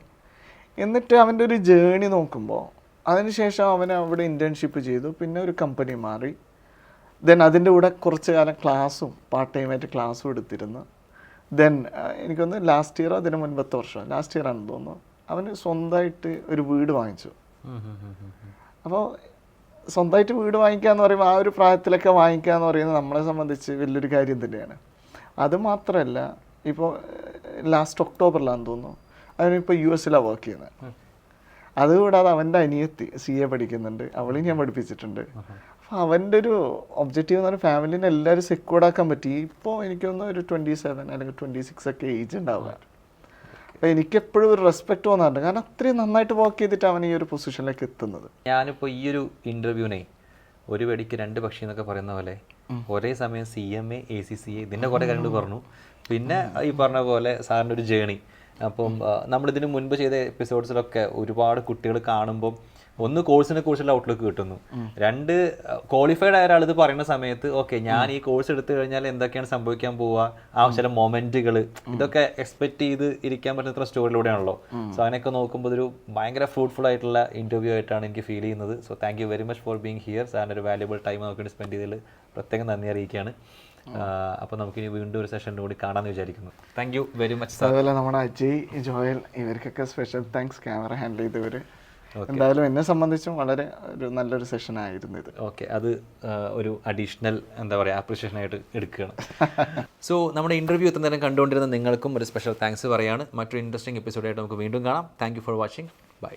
എന്നിട്ട് അവൻ്റെ ഒരു ജേണി നോക്കുമ്പോൾ അതിനുശേഷം അവൻ അവിടെ ഇൻറ്റേൺഷിപ്പ് ചെയ്തു, പിന്നെ ഒരു കമ്പനി മാറി. ദെൻ അതിൻ്റെ കൂടെ കുറച്ച് കാലം ക്ലാസ്സും പാർട്ട് ടൈമായിട്ട് ക്ലാസ്സും എടുത്തിരുന്നു. ദെൻ എനിക്കൊന്ന് ലാസ്റ്റ് ഇയറോ അതിന് മുൻപത്തെ വർഷം, ലാസ്റ്റ് ഇയർ ആണെന്ന് തോന്നുന്നു, അവന് സ്വന്തമായിട്ട് ഒരു വീട് വാങ്ങിച്ചു. അപ്പോൾ സ്വന്തമായിട്ട് വീട് വാങ്ങിക്കുക എന്ന് പറയുമ്പോൾ ആ ഒരു പ്രായത്തിലൊക്കെ വാങ്ങിക്കുക എന്ന് പറയുന്നത് നമ്മളെ സംബന്ധിച്ച് വലിയൊരു കാര്യം തന്നെയാണ്. അതുമാത്രമല്ല, ഇപ്പോൾ ലാസ്റ്റ് ഒക്ടോബറിലാണെന്ന് തോന്നുന്നു അവനിപ്പോൾ US വർക്ക് ചെയ്യുന്നത്. അതുകൂടാതെ അവൻ്റെ അനിയത്തി CA പഠിക്കുന്നുണ്ട്, അവളെയും ഞാൻ പഠിപ്പിച്ചിട്ടുണ്ട്. അപ്പോൾ അവൻ്റെ ഒരു ഒബ്ജക്റ്റീവ് എന്ന് പറഞ്ഞാൽ ഫാമിലിനെ എല്ലാവരും സെക്യൂർഡാക്കാൻ പറ്റി. ഇപ്പോൾ എനിക്കൊന്ന് ഒരു 27 അല്ലെങ്കിൽ 26 ഒക്കെ ഏജ് ഉണ്ടാവുക. അപ്പോൾ എനിക്കെപ്പോഴും ഒരു റെസ്പെക്റ്റ് തോന്നാറുണ്ട്, കാരണം അത്രയും നന്നായിട്ട് വർക്ക് ചെയ്തിട്ട് അവൻ ഈ ഒരു പൊസിഷനിലേക്ക് എത്തുന്നത്. ഞാനിപ്പോൾ ഈ ഒരു ഇൻ്റർവ്യൂവിനെ ഒരു വെടിക്ക് 2 പക്ഷി എന്നൊക്കെ പറയുന്ന പോലെ ഒരേ സമയം CMA ACCA ഇതിൻ്റെ കുറേ കാര്യങ്ങൾ പറഞ്ഞു, പിന്നെ ഈ പറഞ്ഞ പോലെ സാറിൻ്റെ ഒരു ജേണി. അപ്പം നമ്മളിതിന് മുൻപ് ചെയ്ത എപ്പിസോഡ്സിലൊക്കെ ഒരുപാട് കുട്ടികൾ കാണുമ്പം ഒന്ന് കോഴ്സിനെ കുറിച്ചുള്ള ഔട്ട്ലുക്ക് കിട്ടുന്നു, 2 ക്വാളിഫൈഡ് ആയ ഒരാൾ ഇത് പറയുന്ന സമയത്ത് ഓക്കെ ഞാൻ ഈ കോഴ്സ് എടുത്തു കഴിഞ്ഞാൽ എന്തൊക്കെയാണ് സംഭവിക്കാൻ പോവുക, ആ ചില മൊമെന്റുകൾ ഇതൊക്കെ എക്സ്പെക്ട് ചെയ്ത് ഇരിക്കാൻ പറ്റുന്ന സ്റ്റോറിലൂടെയാണല്ലോ. സോ അതിനൊക്കെ നോക്കുമ്പോൾ ഒരു ഭയങ്കര ഫ്രൂട്ട്ഫുൾ ആയിട്ടുള്ള ഇന്റർവ്യൂ ആയിട്ടാണ് എനിക്ക് ഫീൽ ചെയ്യുന്നത്. So thank you very much for being here. സാറിൻ്റെ ഒരു വാല്യുബിൾ ടൈം നമുക്ക് സ്പെൻഡ് ചെയ്തതിൽ പ്രത്യേകം നന്ദി അറിയിക്കുകയാണ്. അപ്പോൾ നമുക്കിനി വീണ്ടും ഒരു സെഷനിൽ കൂടി കാണാമെന്ന് വിചാരിക്കുന്നു. Thank you very much. അതുപോലെ നമ്മുടെ അജയ്, ജോയൽ ഇവർക്കൊക്കെ സ്പെഷ്യൽ താങ്ക്സ്, ക്യാമറ ഹാൻഡിൽ ചെയ്തവർ. എന്തായാലും എന്നെ സംബന്ധിച്ചും വളരെ ഒരു നല്ലൊരു സെഷൻ ആയിരുന്നു ഇത്. ഓക്കെ, അത് ഒരു അഡീഷണൽ എന്താ പറയുക അപ്രിഷിയേഷൻ ആയിട്ട് എടുക്കുകയാണ്. സോ നമ്മുടെ ഇൻ്റർവ്യൂ എത്ര നേരം കണ്ടുകൊണ്ടിരുന്ന നിങ്ങൾക്കും ഒരു സ്പെഷ്യൽ താങ്ക്സ് പറയാണ്. മറ്റൊരു ഇൻട്രസ്റ്റിംഗ് എപ്പിസോഡായിട്ട് നമുക്ക് വീണ്ടും കാണാം. Thank you for watching. By.